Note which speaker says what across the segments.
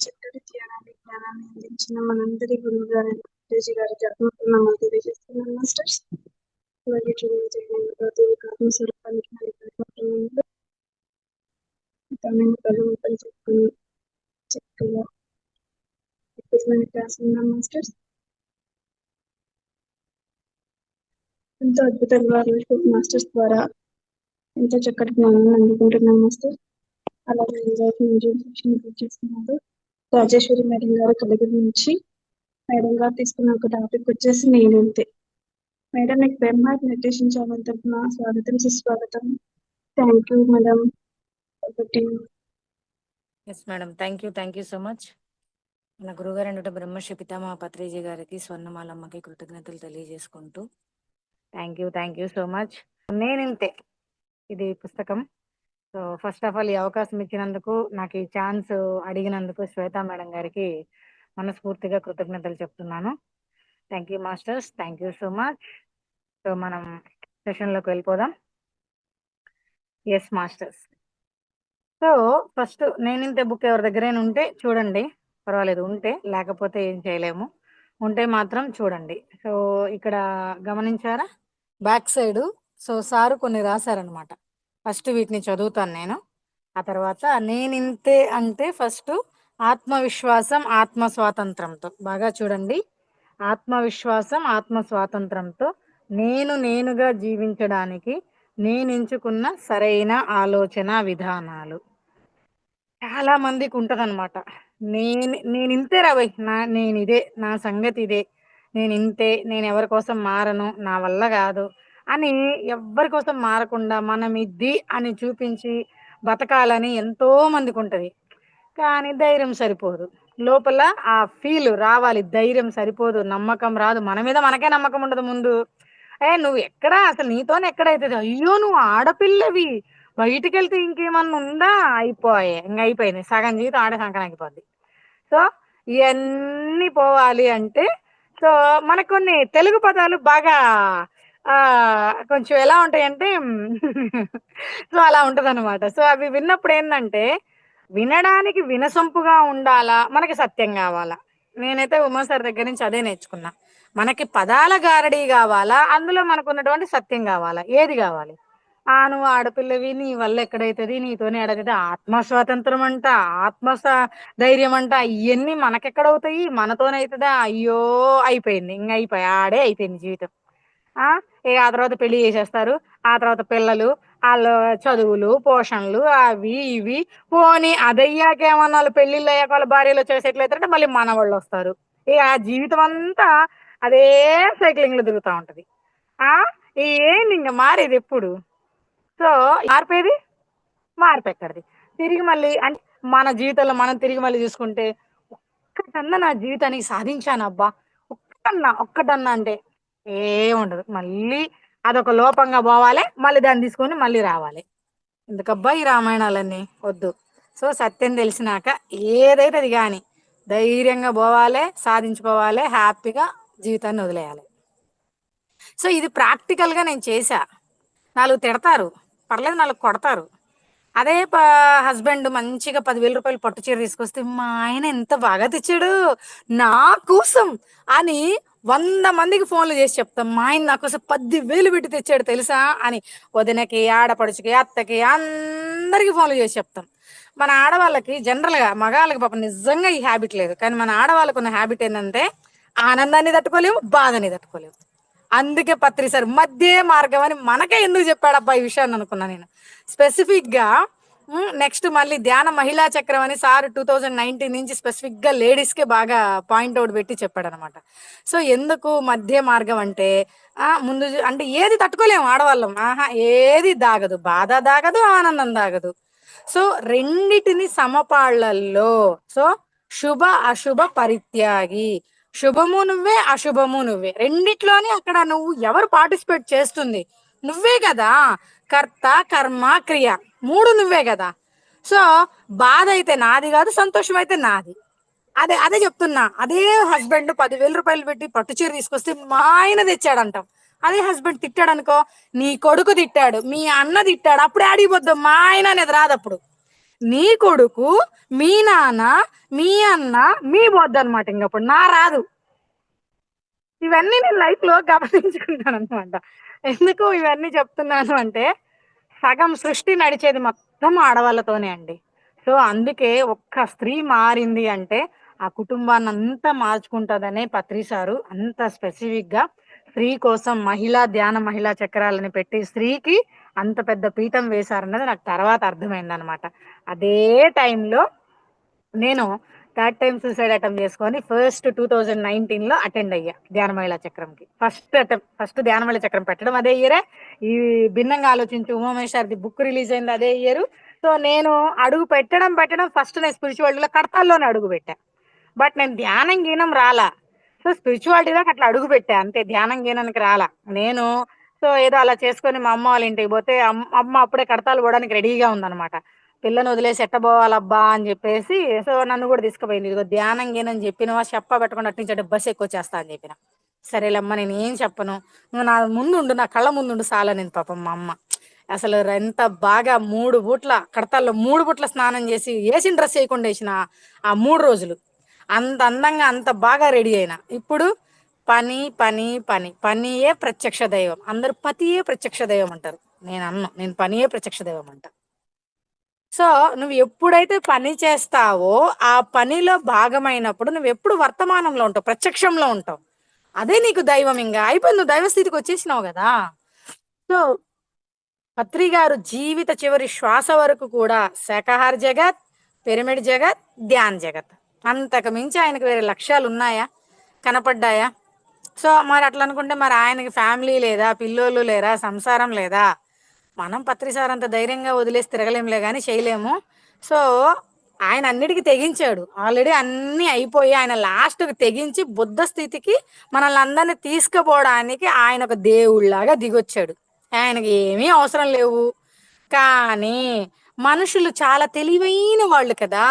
Speaker 1: చక్కటి జ్ఞానాన్ని అందించిన మనందరి గురువు గారు తేజీ గారికి ఆత్మప్రణామాలు తెలియజేస్తున్నాను మాస్టర్స్. అలాగే ఆత్మస్వరూపానికి పని చెప్పుకుని చక్కగా అద్భుతమైన క్లాస్ ఉన్నాం మాస్టర్స్. ఎంతో అద్భుతంగా రోజు మాస్టర్స్ ద్వారా ఎంతో చక్కటి జ్ఞానాన్ని అందుకుంటున్నాం మాస్టర్. అలాగే చేస్తున్నారు రాజేశ్వరి మేడం గారు కలగ నుంచి. మేడం గారు తీసుకున్న ఒక టాపిక్ వచ్చేసి నేనంతే. మేడం మీకు బ్రహ్మార్ట్ మెడిటేషన్ ఛానల్ తరఫున స్వాగతం సుస్వాగతం. Thank you madam.
Speaker 2: Yes madam, thank you so much. మన గురుగారు అంటే బ్రహ్మశ్రీ పితామహ పత్రిజీ గారికి, స్వర్ణమాలమ్మకి కృతజ్ఞతలు తెలియజేసుకుంటూ థ్యాంక్ యూ సో మచ్. నేనింతే ఇది పుస్తకం. సో ఫస్ట్ ఆఫ్ ఆల్ ఈ అవకాశం ఇచ్చినందుకు, నాకు ఈ ఛాన్స్ అడిగినందుకు శ్వేతా మేడం గారికి మనస్ఫూర్తిగా కృతజ్ఞతలు చెప్తున్నాను. Thank you masters, thank you so much. So మనం సెషన్లోకి వెళ్ళిపోదాం. Yes masters. సో ఫస్ట్ నేనింతే బుక్ ఎవరి దగ్గరైనా ఉంటే చూడండి, పర్వాలేదు. ఉంటే, లేకపోతే ఏం చేయలేము. ఉంటే మాత్రం చూడండి. సో ఇక్కడ గమనించారా బ్యాక్ సైడ్? సో సారు కొన్ని రాశారనమాట. ఫస్ట్ వీటిని చదువుతాను నేను. ఆ తర్వాత నేనింతే అంటే ఫస్ట్ ఆత్మవిశ్వాసం ఆత్మ స్వాతంత్రంతో, బాగా చూడండి, ఆత్మవిశ్వాసం ఆత్మ స్వాతంత్రంతో నేనుగా జీవించడానికి నేను ఎంచుకున్న సరైన ఆలోచన విధానాలు. చాలా మందికి ఉంటదన్నమాట. నేను ఇంతే రాబోయ్, నేను ఇదే, నా సంగతి ఇదే, నేను ఇంతే, నేను ఎవరి కోసం మారను, నా వల్ల కాదు అని ఎవ్వరి కోసం మారకుండా మనం ఇది అని చూపించి బతకాలని ఎంతో మందికి ఉంటది. కానీ ధైర్యం సరిపోదు. లోపల ఆ ఫీల్ రావాలి, ధైర్యం సరిపోదు, నమ్మకం రాదు, మన మీద మనకే నమ్మకం ఉండదు ముందు. నువ్వు ఎక్కడా, అసలు నీతోనే ఎక్కడైతుంది, అయ్యో నువ్వు ఆడపిల్లవి, బయటికి వెళ్తే ఇంకేమన్నా ఉందా, అయిపోయింది, సగం జీవితం ఆడే సంకనాగిపోద్ది. సో ఇవన్నీ పోవాలి అంటే, సో మనకు కొన్ని తెలుగు పదాలు బాగా కొంచెం ఎలా ఉంటాయంటే సో అలా ఉంటది అనమాట. సో అవి విన్నప్పుడు ఏంటంటే, వినడానికి వినసొంపుగా ఉండాలా, మనకి సత్యం కావాలా. నేనైతే ఉమా సార్ దగ్గర నుంచి అదే నేర్చుకున్నా. మనకి పదాల గారడీ కావాలా, అందులో మనకు ఉన్నటువంటి సత్యం కావాలా, ఏది కావాలి? నువ్వు ఆడపిల్లవి, నీ వల్ల ఎక్కడైతుంది, నీతోనే ఎడగది, ఆత్మ స్వాతంత్రం అంట, ధైర్యం అంట, ఇవన్నీ మనకెక్కడవుతాయి, మనతోనవుతుందా, అయ్యో అయిపోయింది, ఆడే అయిపోయింది జీవితం. ఇక ఆ తర్వాత పెళ్లి చేసేస్తారు, ఆ తర్వాత పిల్లలు, వాళ్ళ చదువులు, పోషణలు, అవి ఇవి పోని అదయ్యాకేమన్నా వాళ్ళు పెళ్లిళ్ళు అయ్యాక వాళ్ళ భార్యలు చేసేట్లయితే మళ్ళీ మన వాళ్ళు వస్తారు. ఇక ఆ జీవితం అంతా అదే సైక్లింగ్ లో తిరుగుతూ ఉంటది. ఏంది ఇంకా మారేది ఎప్పుడు? సో మార్పు ఎక్కడిది? తిరిగి మళ్ళీ అంటే మన జీవితంలో మనం తిరిగి మళ్ళీ చూసుకుంటే, ఒక్కటన్నా నా జీవితానికి సాధించాను అబ్బా, ఒక్కటన్నా అంటే ఏముండదు. మళ్ళీ అదొక లోపంగా పోవాలి, మళ్ళీ దాన్ని తీసుకొని మళ్ళీ రావాలి. ఎందుకబ్బా ఈ రామాయణాలన్నీ వద్దు. సో సత్యం తెలిసినాక ఏదైతే అది కానీ ధైర్యంగా పోవాలి, సాధించుకోవాలి, హ్యాపీగా జీవితాన్ని వదిలేయాలి. సో ఇది ప్రాక్టికల్గా నేను చేశా. 4 తిడతారు, పర్లేదు, 4 కొడతారు. అదే హస్బెండ్ మంచిగా 10,000 రూపాయలు పట్టు చీర తీసుకొస్తే, మా ఆయన ఎంత బాగా తెచ్చాడు నా కోసం అని 100 మందికి ఫోన్లు చేసి చెప్తాం, మా ఆయన నా కోసం 10,000 పెట్టి తెచ్చాడు తెలుసా అని. వదినకి, ఆడపడుచుకి, అత్తకి, అందరికి ఫోన్లు చేసి చెప్తాం. మన ఆడవాళ్ళకి జనరల్గా, మగాళ్ళకి పాపం నిజంగా ఈ హ్యాబిట్ లేదు, కానీ మన ఆడవాళ్ళకు ఉన్న హ్యాబిట్ ఏంటంటే ఆనందాన్ని తట్టుకోలేము, బాధని తట్టుకోలేము. అందుకే పత్రి సార్ మధ్య మార్గం అని మనకే ఎందుకు చెప్పాడబ్బా ఈ విషయాన్ని అనుకున్నా నేను స్పెసిఫిక్గా. నెక్స్ట్ మళ్ళీ ధ్యాన మహిళా చక్రం అని సార్ 2019 నుంచి స్పెసిఫిక్గా లేడీస్కే బాగా పాయింట్అవుట్ పెట్టి చెప్పాడు అనమాట. సో ఎందుకు మధ్య మార్గం అంటే, ముందు అంటే ఏది తట్టుకోలేము ఆడవాళ్ళం, ఏది దాగదు, బాధ దాగదు, ఆనందం దాగదు. సో రెండిటిని సమపాళ్లల్లో, సో శుభ అశుభ పరిత్యాగి, శుభము నువ్వే, అశుభము నువ్వే, రెండిట్లోనే అక్కడ నువ్వు ఎవరు పార్టిసిపేట్ చేస్తుంది, నువ్వే కదా. కర్త, కర్మ, క్రియ 3 నువ్వే కదా. సో బాధ అయితే నాది కాదు, సంతోషం అయితే నాది. అదే చెప్తున్నా. అదే హస్బెండ్ 10,000 రూపాయలు పెట్టి పట్టు చీర తీసుకొస్తే మా ఆయన తెచ్చాడంటాం. అదే హస్బెండ్ తిట్టాడు అనుకో, నీ కొడుకు తిట్టాడు, మీ అన్న తిట్టాడు, అప్పుడు ఆడిపోద్దాం, మా ఆయన అనేది రాదు. అప్పుడు నీ కొడుకు, మీ నాన్న, మీ అన్న, మీ బొద్దు అనమాట. ఇంకప్పుడు నా రాదు. ఇవన్నీ నేను లైఫ్ లో గమనించుకుంటాను అనమాట. ఎందుకు ఇవన్నీ చెప్తున్నాను అంటే, సగం సృష్టి నడిచేది మొత్తం ఆడవాళ్ళతోనే అండి. సో అందుకే ఒక్క స్త్రీ మారింది అంటే ఆ కుటుంబాన్ని అంతా మార్చుకుంటదనే పత్రి సారు అంత స్పెసిఫిక్ గా స్త్రీ కోసం మహిళా చక్రాలని పెట్టి స్త్రీకి అంత పెద్ద పీఠం వేశారన్నది నాకు తర్వాత అర్థమైందనమాట. అదే టైంలో నేను థర్డ్ టైం సూసైడ్ అటెంప్ట్ చేసుకొని ఫస్ట్ 2019 లో అటెండ్ అయ్యా ధ్యాన మహిళా చక్రంకి. ఫస్ట్ ధ్యాన మహిళా చక్రం పెట్టడం అదే ఇయరే. ఈ భిన్నంగా ఆలోచించు ఉమామేశ్వరది బుక్ రిలీజ్ అయింది అదే ఇయర్. సో నేను అడుగు పెట్టడం ఫస్ట్ నేను స్పిరిచువాలిటీలో కడతాల్లోనే అడుగు పెట్టా. బట్ నేను ధ్యానం గీనం రాలా. సో స్పిరిచువాలిటీలోకి అట్లా అడుగు పెట్టా అంతే, ధ్యానం గీనానికి రాలా నేను. సో ఏదో అలా చేసుకొని మా అమ్మ వాళ్ళ ఇంటికి పోతే అమ్మ అప్పుడే కడతాలు పోవడానికి రెడీగా ఉందన్నమాట. పిల్లని వదిలేసి ఎట్టబోవాలబ్బా అని చెప్పేసి సో నన్ను కూడా తీసుకుపోయింది. ఇదిగో ధ్యానం గీనని చెప్పినవా చెప్ప పెట్టకుండా అటు నుంచి అటు బస్సు ఎక్కువచ్చేస్తా అని చెప్పిన. సరేలమ్మ నేను ఏం చెప్పను, నువ్వు నా ముందుండు, నా కళ్ళ ముందుండు సాల. నేను పాపం మా అమ్మ అసలు ఎంత బాగా 3 పూట్ల కడతాల్లో 3 పూట్ల స్నానం చేసి వేసిన డ్రెస్ వేయకుండా వేసిన ఆ 3 రోజులు అంత అందంగా అంత బాగా రెడీ అయినా. ఇప్పుడు పని పని పని పనియే ప్రత్యక్ష దైవం. అందరు పతియే ప్రత్యక్ష దైవం అంటారు. నేను పనియే ప్రత్యక్ష దైవం అంట. సో నువ్వు ఎప్పుడైతే పని చేస్తావో ఆ పనిలో భాగమైనప్పుడు నువ్వు ఎప్పుడు వర్తమానంలో ఉంటావు, ప్రత్యక్షంలో ఉంటావు. అదే నీకు దైవం. ఇంకా అయిపోయింది, నువ్వు దైవ స్థితికి వచ్చేసినావు కదా. సో పత్రి గారు జీవిత చివరి శ్వాస వరకు కూడా శాకాహార జగత్, పిరమిడ్ జగత్, ధ్యాన్ జగత్, అంతకు మించి ఆయనకు వేరే లక్ష్యాలు ఉన్నాయా, కనపడ్డాయా? సో మరి అట్లా అనుకుంటే మరి ఆయనకి ఫ్యామిలీ లేదా, పిల్లోళ్ళు లేరా, సంసారం లేదా? మనం పత్రి సార్ అంత ధైర్యంగా వదిలేసి తిరగలేంలే కానీ చేయలేము. సో ఆయన అన్నిటికీ తెగించాడు. ఆల్రెడీ అన్నీ అయిపోయి ఆయన లాస్ట్కి తెగించి బుద్ధ స్థితికి మనల్ని అందరినీ తీసుకుపోవడానికి ఆయన ఒక దేవుళ్ళలాగా దిగొచ్చాడు. ఆయనకి ఏమీ అవసరం లేవు. కానీ మనుషులు చాలా తెలివైన వాళ్ళు కదా,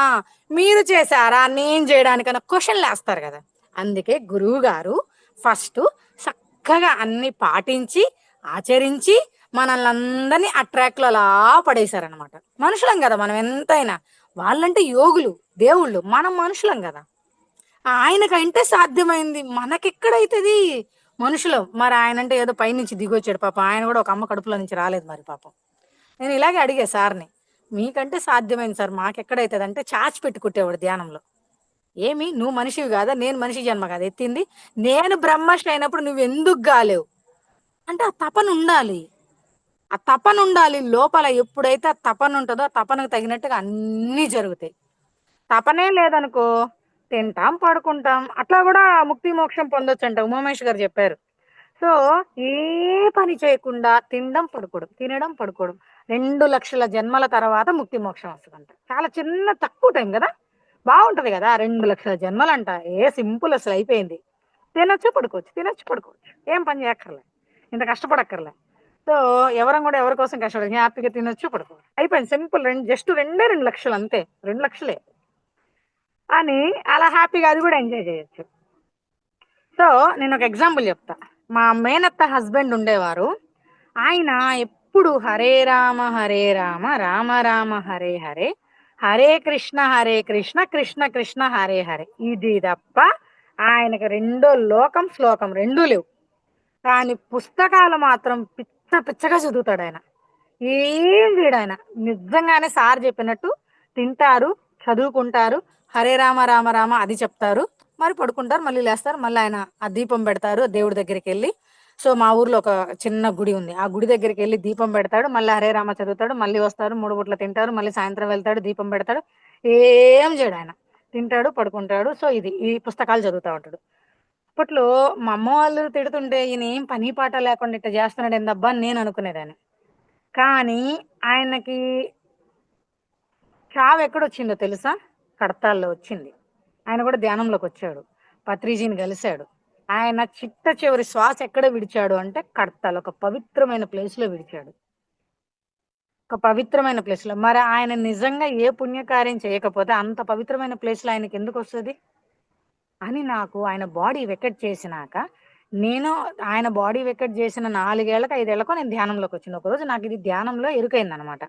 Speaker 2: మీరు చేశారా నేను చేయడానికన్నా క్వశ్చన్లు వేస్తారు కదా. అందుకే గురువు గారు ఫస్ట్ చక్కగా అన్ని పాటించి ఆచరించి మనల్ని అందరినీ ఆ ట్రాక్లో అలా పడేశారనమాట. మనుషులం కదా మనం ఎంతైనా, వాళ్ళంటే యోగులు దేవుళ్ళు, మనం మనుషులం కదా. ఆయనకంటే సాధ్యమైంది మనకెక్కడైతుంది మనుషులం. మరి ఆయన అంటే ఏదో పైనుంచి దిగొచ్చాడు పాపం. ఆయన కూడా ఒక అమ్మ కడుపులో నుంచి రాలేదు మరి పాపం. నేను ఇలాగే అడిగా సార్ని, మీకంటే సాధ్యమైంది సార్ మాకెక్కడైతుంది అంటే చాచి పెట్టుకుంటేవాడు ధ్యానంలో. ఏమి నువ్వు మనిషివి కాదా, నేను మనిషి జన్మ కాదు ఎత్తింది, నేను బ్రహ్మర్షి అయినప్పుడు నువ్వు ఎందుకు గాలేవు అంటే ఆ తపన ఉండాలి. ఆ తపన ఉండాలి లోపల. ఎప్పుడైతే ఆ తపన ఉంటుందో ఆ తపనకు తగినట్టుగా అన్నీ జరుగుతాయి. తపనే లేదనుకో తింటాం పడుకుంటాం, అట్లా కూడా ముక్తి మోక్షం పొందొచ్చు అంట ఉమామేష్ గారు చెప్పారు. సో ఏ పని చేయకుండా తినడం పడుకోవడం, తినడం పడుకోవడం, 2 లక్షల జన్మల తర్వాత ముక్తి మోక్షం వస్తుందంట. చాలా చిన్న తక్కువ టైం కదా, బాగుంటది కదా. 2 లక్షల జన్మలు అంట, ఏ సింపుల్ అసలు అయిపోయింది. తినొచ్చు పడుకోవచ్చు, తినొచ్చు పడుకోవచ్చు, ఏం పని చేయక్కర్లే, ఇంత కష్టపడక్కర్లే. సో ఎవరం కూడా ఎవరి కోసం కష్టపడదు, హ్యాపీగా తినొచ్చు పడుకోవచ్చు, అయిపోయింది సింపుల్. జస్ట్ 2 లక్షలు అంతే, 2 లక్షలే అని అలా హ్యాపీగా అది కూడా ఎంజాయ్ చేయొచ్చు. సో నేను ఒక ఎగ్జాంపుల్ చెప్తా. మా మేనత్త హస్బెండ్ ఉండేవారు. ఆయన ఎప్పుడు హరే రామ రామ రామ హరే హరే, హరే కృష్ణ కృష్ణ కృష్ణ హరే హరే, ఇది తప్ప ఆయనకు రెండో లోకం శ్లోకం రెండూ లేవు. కానీ పుస్తకాలు మాత్రం పిచ్చ పిచ్చగా చదువుతాడు ఆయన. ఏం చేయడు ఆయన. నిజంగానే సార్ చెప్పినట్టు తింటారు, చదువుకుంటారు, హరే రామ రామ రామ అది చెప్తారు, మరి పడుకుంటారు, మళ్ళీ లేస్తారు, మళ్ళీ ఆయన ఆ దీపం పెడతారు దేవుడి దగ్గరికి వెళ్ళి. సో మా ఊర్లో ఒక చిన్న గుడి ఉంది, ఆ గుడి దగ్గరికి వెళ్ళి దీపం పెడతాడు, మళ్ళీ హరే రామ చదువుతాడు, మళ్ళీ వస్తారు, 3 పూట్ల తింటారు, మళ్ళీ సాయంత్రం వెళ్తాడు, దీపం పెడతాడు. ఏం చేయడు ఆయన, తింటాడు పడుకుంటాడు. సో ఈ పుస్తకాలు చదువుతా ఉంటాడు. అప్పట్లో మా అమ్మ వాళ్ళు తిడుతుంటే ఈయన ఏం పని పాట లేకుండా ఇట్లా చేస్తున్నాడు ఏందబ్బా అని నేను అనుకునేదాన్ని. కానీ ఆయనకి చావు ఎక్కడొచ్చిందో తెలుసా? కడతాల్లో వచ్చింది. ఆయన కూడా ధ్యానంలోకి వచ్చాడు, పత్రిజీని కలిశాడు. ఆయన చిట్ట చివరి శ్వాస ఎక్కడ విడిచాడు అంటే కడతాల్, ఒక పవిత్రమైన ప్లేస్ లో విడిచాడు. ఒక పవిత్రమైన ప్లేస్ లో. మరి ఆయన నిజంగా ఏ పుణ్యకార్యం చేయకపోతే అంత పవిత్రమైన ప్లేస్ లో ఆయనకి ఎందుకు వస్తుంది అని నాకు ఆయన బాడీ వెకెట్ చేసినాక, నేను ఆయన బాడీ వెకెట్ చేసిన 4 ఏళ్ళకి 5 ఏళ్ళకో నేను ధ్యానంలోకి వచ్చింది. ఒకరోజు నాకు ఇది ధ్యానంలో ఎరుకైంది అనమాట.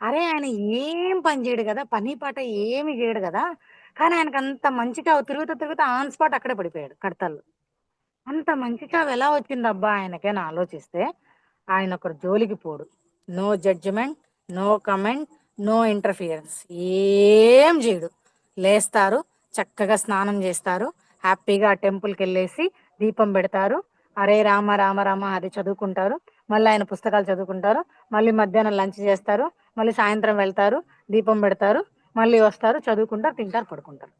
Speaker 2: అరే ఆయన ఏం పని చేయడు కదా, పని పాట ఏమి చేయడు కదా, కానీ ఆయనకు అంత మంచి చావు, తిరుగుతూ తిరుగుతూ ఆన్ స్పాట్ అక్కడే పడిపోయాడు కడతల్లో. అంత మంచి చావు ఎలా వచ్చిందబ్బా ఆయనకని ఆలోచిస్తే, ఆయన ఒకరు జోలికి పోడు. No judgement, no comment, no interference, ఏం చేయడు. లేస్తారు, చక్కగా స్నానం చేస్తారు, హ్యాపీగా ఆ టెంపుల్కి వెళ్ళేసి దీపం పెడతారు, హరే రామ రామ రామ అది చదువుకుంటారు, మళ్ళీ ఆయన పుస్తకాలు చదువుకుంటారు, మళ్ళీ మధ్యాహ్నం లంచ్ చేస్తారు, మళ్ళీ సాయంత్రం వెళ్తారు, దీపం పెడతారు, మళ్ళీ వస్తారు, చదువుకుంటారు, తింటారు, పడుకుంటారు.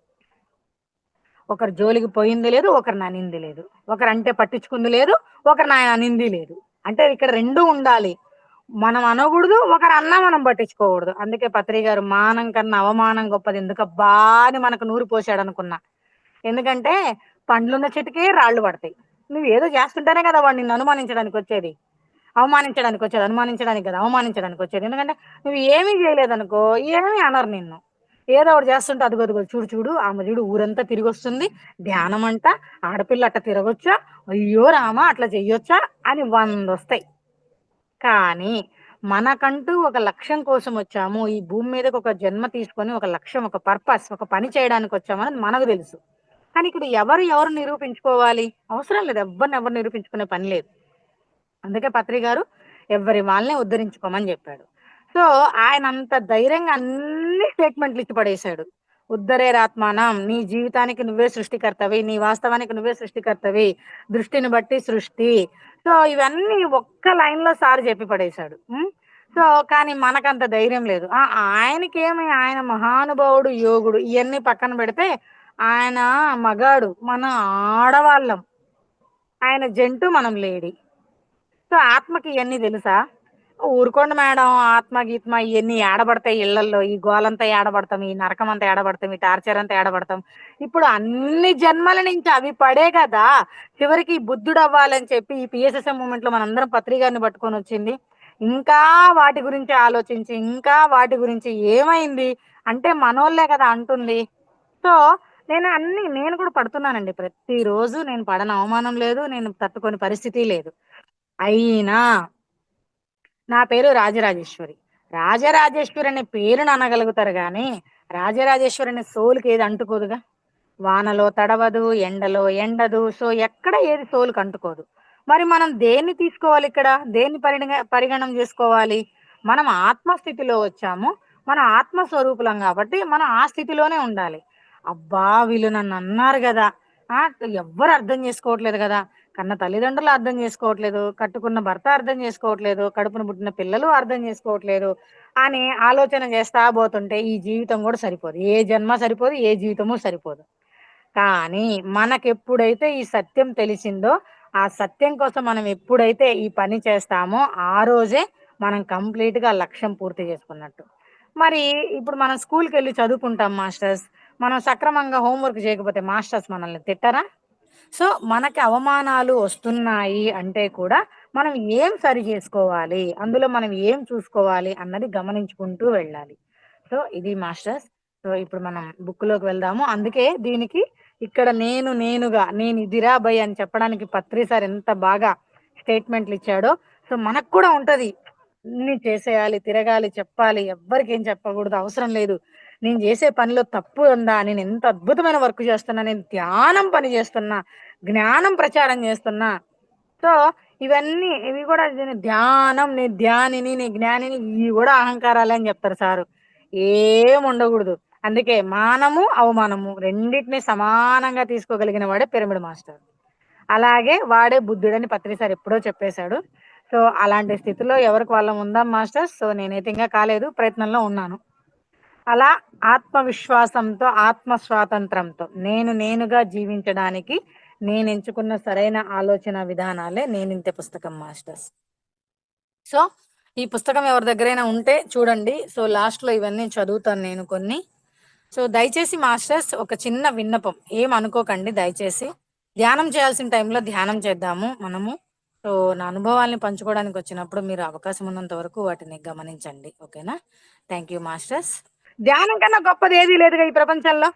Speaker 2: ఒకరు జోలికి పోయింది లేదు, ఒకరిని అనింది లేదు, ఒకరు అంటే పట్టించుకుంది లేదు, ఒకరిని ఆయన అనింది లేదు. అంటే ఇక్కడ రెండు ఉండాలి, మనం అనకూడదు, ఒకరు అన్నా మనం పట్టించుకోకూడదు. అందుకే పత్రి గారు మానం కన్నా అవమానం గొప్పది ఎందుకబ్బా అని మనకు నూరు పోసాడు అనుకున్నా. ఎందుకంటే పండ్లున్న చెట్టుకే రాళ్ళు పడతాయి. నువ్వు ఏదో చేస్తుంటేనే కదా వాడు నిన్ను అనుమానించడానికి వచ్చేది, అవమానించడానికి వచ్చేది, అనుమానించడానికి కదా అవమానించడానికి వచ్చేది. ఎందుకంటే నువ్వు ఏమీ చేయలేదనుకో ఏమీ అనరు నిన్ను. ఏదో ఒకటి చేస్తుంటే అదిగో అదిగో చూడు చూడు ఆమె చూడు ఊరంతా తిరిగి వస్తుంది, ధ్యానం అంట, ఆడపిల్ల అట్లా తిరగొచ్చా, అయ్యో రామా అట్లా చెయ్యొచ్చా అని 100 వస్తాయి. కానీ మనకంటూ ఒక లక్ష్యం కోసం వచ్చాము, ఈ భూమి మీదకి ఒక జన్మ తీసుకొని ఒక లక్ష్యం, ఒక పర్పస్, ఒక పని చేయడానికి వచ్చామని మనకు తెలుసు. కానీ ఇక్కడ ఎవరు ఎవరు నిరూపించుకోవాలి అవసరం లేదు, ఎవరు నిరూపించుకునే పని లేదు. అందుకే పత్రి గారు ఎవరి వాళ్ళనే ఉద్ధరించుకోమని చెప్పాడు. సో ఆయన అంత ధైర్యంగా అన్ని స్టేట్మెంట్లు ఇచ్చి పడేశాడు. ఉద్ధరేరాత్మానం, నీ జీవితానికి నువ్వే సృష్టికర్తవి, నీ వాస్తవానికి నువ్వే సృష్టికర్తవి, దృష్టిని బట్టి సృష్టి. సో ఇవన్నీ ఒక్క లైన్ లో సార్ చెప్పి పడేశాడు. సో కానీ మనకంత ధైర్యం లేదు. ఆయనకేమి, ఆయన మహానుభావుడు, యోగుడు, ఇవన్నీ పక్కన పెడితే ఆయన మగాడు, మన ఆడవాళ్ళం, ఆయన జంటు, మనం లేడీ. సో ఆత్మకి ఇవన్నీ తెలుసా? ఊరుకోండి మేడం, ఆత్మ గీత్మ ఇవన్నీ ఏడబడతాయి ఇళ్లల్లో, ఈ గోలంతా ఏడబడతాం, ఈ నరకం అంతా ఏడబడతాం, ఈ టార్చర్ అంతా ఏడబడతాం. ఇప్పుడు అన్ని జన్మల నుంచి అవి పడే కదా చివరికి బుద్ధుడు అవ్వాలని చెప్పి ఈ పిఎస్ఎస్ఎం మూమెంట్ లో మనందరం పత్రికారిని పట్టుకొని వచ్చింది. ఇంకా వాటి గురించి ఆలోచించి, ఇంకా వాటి గురించి ఏమైంది అంటే మనోళ్ళే కదా అంటుంది. సో నేను కూడా పడుతున్నానండి, ప్రతిరోజు నేను పడని అవమానం లేదు, నేను తట్టుకొని పరిస్థితి లేదు. అయినా నా పేరు రాజరాజేశ్వరి. రాజరాజేశ్వరి అనే పేరును అనగలుగుతారు గాని రాజరాజేశ్వరి అనే సోలుకి ఏది అంటుకోదుగా. వానలో తడవదు, ఎండలో ఎండదు, సో ఎక్కడ ఏది సోలుకి అంటుకోదు. మరి మనం దేన్ని తీసుకోవాలి ఇక్కడ, దేన్ని పరిగణం చేసుకోవాలి? మనం ఆత్మస్థితిలో వచ్చాము, మన ఆత్మస్వరూపులం కాబట్టి మనం ఆ స్థితిలోనే ఉండాలి. అబ్బా వీళ్ళు నన్ను అన్నారు కదా, ఆ ఎవ్వరు అర్థం చేసుకోవట్లేదు కదా, కన్న తల్లిదండ్రులు అర్థం చేసుకోవట్లేదు, కట్టుకున్న భర్త అర్థం చేసుకోవట్లేదు, కడుపున పుట్టిన పిల్లలు అర్థం చేసుకోవట్లేదు అని ఆలోచన చేస్తా పోతుంటే ఈ జీవితం కూడా సరిపోదు, ఏ జన్మ సరిపోదు, ఏ జీవితము సరిపోదు. కానీ మనకెప్పుడైతే ఈ సత్యం తెలిసిందో, ఆ సత్యం కోసం మనం ఎప్పుడైతే ఈ పని చేస్తామో ఆ రోజే మనం కంప్లీట్ గా లక్ష్యం పూర్తి చేసుకున్నట్టు. మరి ఇప్పుడు మనం స్కూల్కి వెళ్ళి చదువుకుంటాం మాస్టర్స్, మనం సక్రమంగా హోంవర్క్ చేయకపోతే మాస్టర్స్ మనల్ని తిట్టరా? సో మనకి అవమానాలు వస్తున్నాయి అంటే కూడా మనం ఏం సరి చేసుకోవాలి, అందులో మనం ఏం చూసుకోవాలి అన్నది గమనించుకుంటూ వెళ్ళాలి. సో ఇది మాస్టర్స్. సో ఇప్పుడు మనం బుక్ లోకి వెళ్దాము. అందుకే దీనికి ఇక్కడ నేను ఇదిరా భయ్ అని చెప్పడానికి పత్రి సార్ ఎంత బాగా స్టేట్మెంట్లు ఇచ్చాడో, సో మనకు కూడా ఉంటది, అన్ని చేసేయాలి, తిరగాలి, చెప్పాలి, ఎవ్వరికి ఏం చెప్పకూడదు, అవసరం లేదు, నేను చేసే పనిలో తప్పు ఉందా, నేను ఎంత అద్భుతమైన వర్క్ చేస్తున్నా, నేను ధ్యానం పని చేస్తున్నా, జ్ఞానం ప్రచారం చేస్తున్నా. సో ఇవి కూడా ధ్యానం, నీ ధ్యానిని, నీ జ్ఞానిని, ఇవి కూడా అహంకారాలే అని చెప్తారు సారు. ఏం ఉండకూడదు. అందుకే మానము అవమానము రెండింటిని సమానంగా తీసుకోగలిగిన వాడే పిరమిడ్ మాస్టర్. అలాగే వాడే బుద్ధుడని పత్రి సార్ ఎప్పుడో చెప్పేశాడు. సో అలాంటి స్థితిలో ఎవరికి వాళ్ళం ఉందాం మాస్టర్స్. సో నేనైతే ఇంకా కాలేదు, ప్రయత్నంలో ఉన్నాను. అలా ఆత్మవిశ్వాసంతో, ఆత్మ స్వాతంత్రంతో నేనుగా జీవించడానికి నేను ఎంచుకున్న సరైన ఆలోచన విధానాలే నేనింతే పుస్తకం మాస్టర్స్. సో ఈ పుస్తకం ఎవరి దగ్గరైనా ఉంటే చూడండి. సో లాస్ట్ లో ఇవన్నీ చదువుతాను నేను కొన్ని. సో దయచేసి మాస్టర్స్ ఒక చిన్న విన్నపం, ఏం అనుకోకండి దయచేసి. ధ్యానం చేయాల్సిన టైంలో ధ్యానం చేద్దాము మనము. సో నా అనుభవాల్ని పంచుకోవడానికి వచ్చినప్పుడు మీరు అవకాశం ఉన్నంత వరకు వాటిని గమనించండి, ఓకేనా? Thank you masters. ధ్యానం కన్నా గొప్పది ఏదీ లేదుగా ఈ ప్రపంచంలో.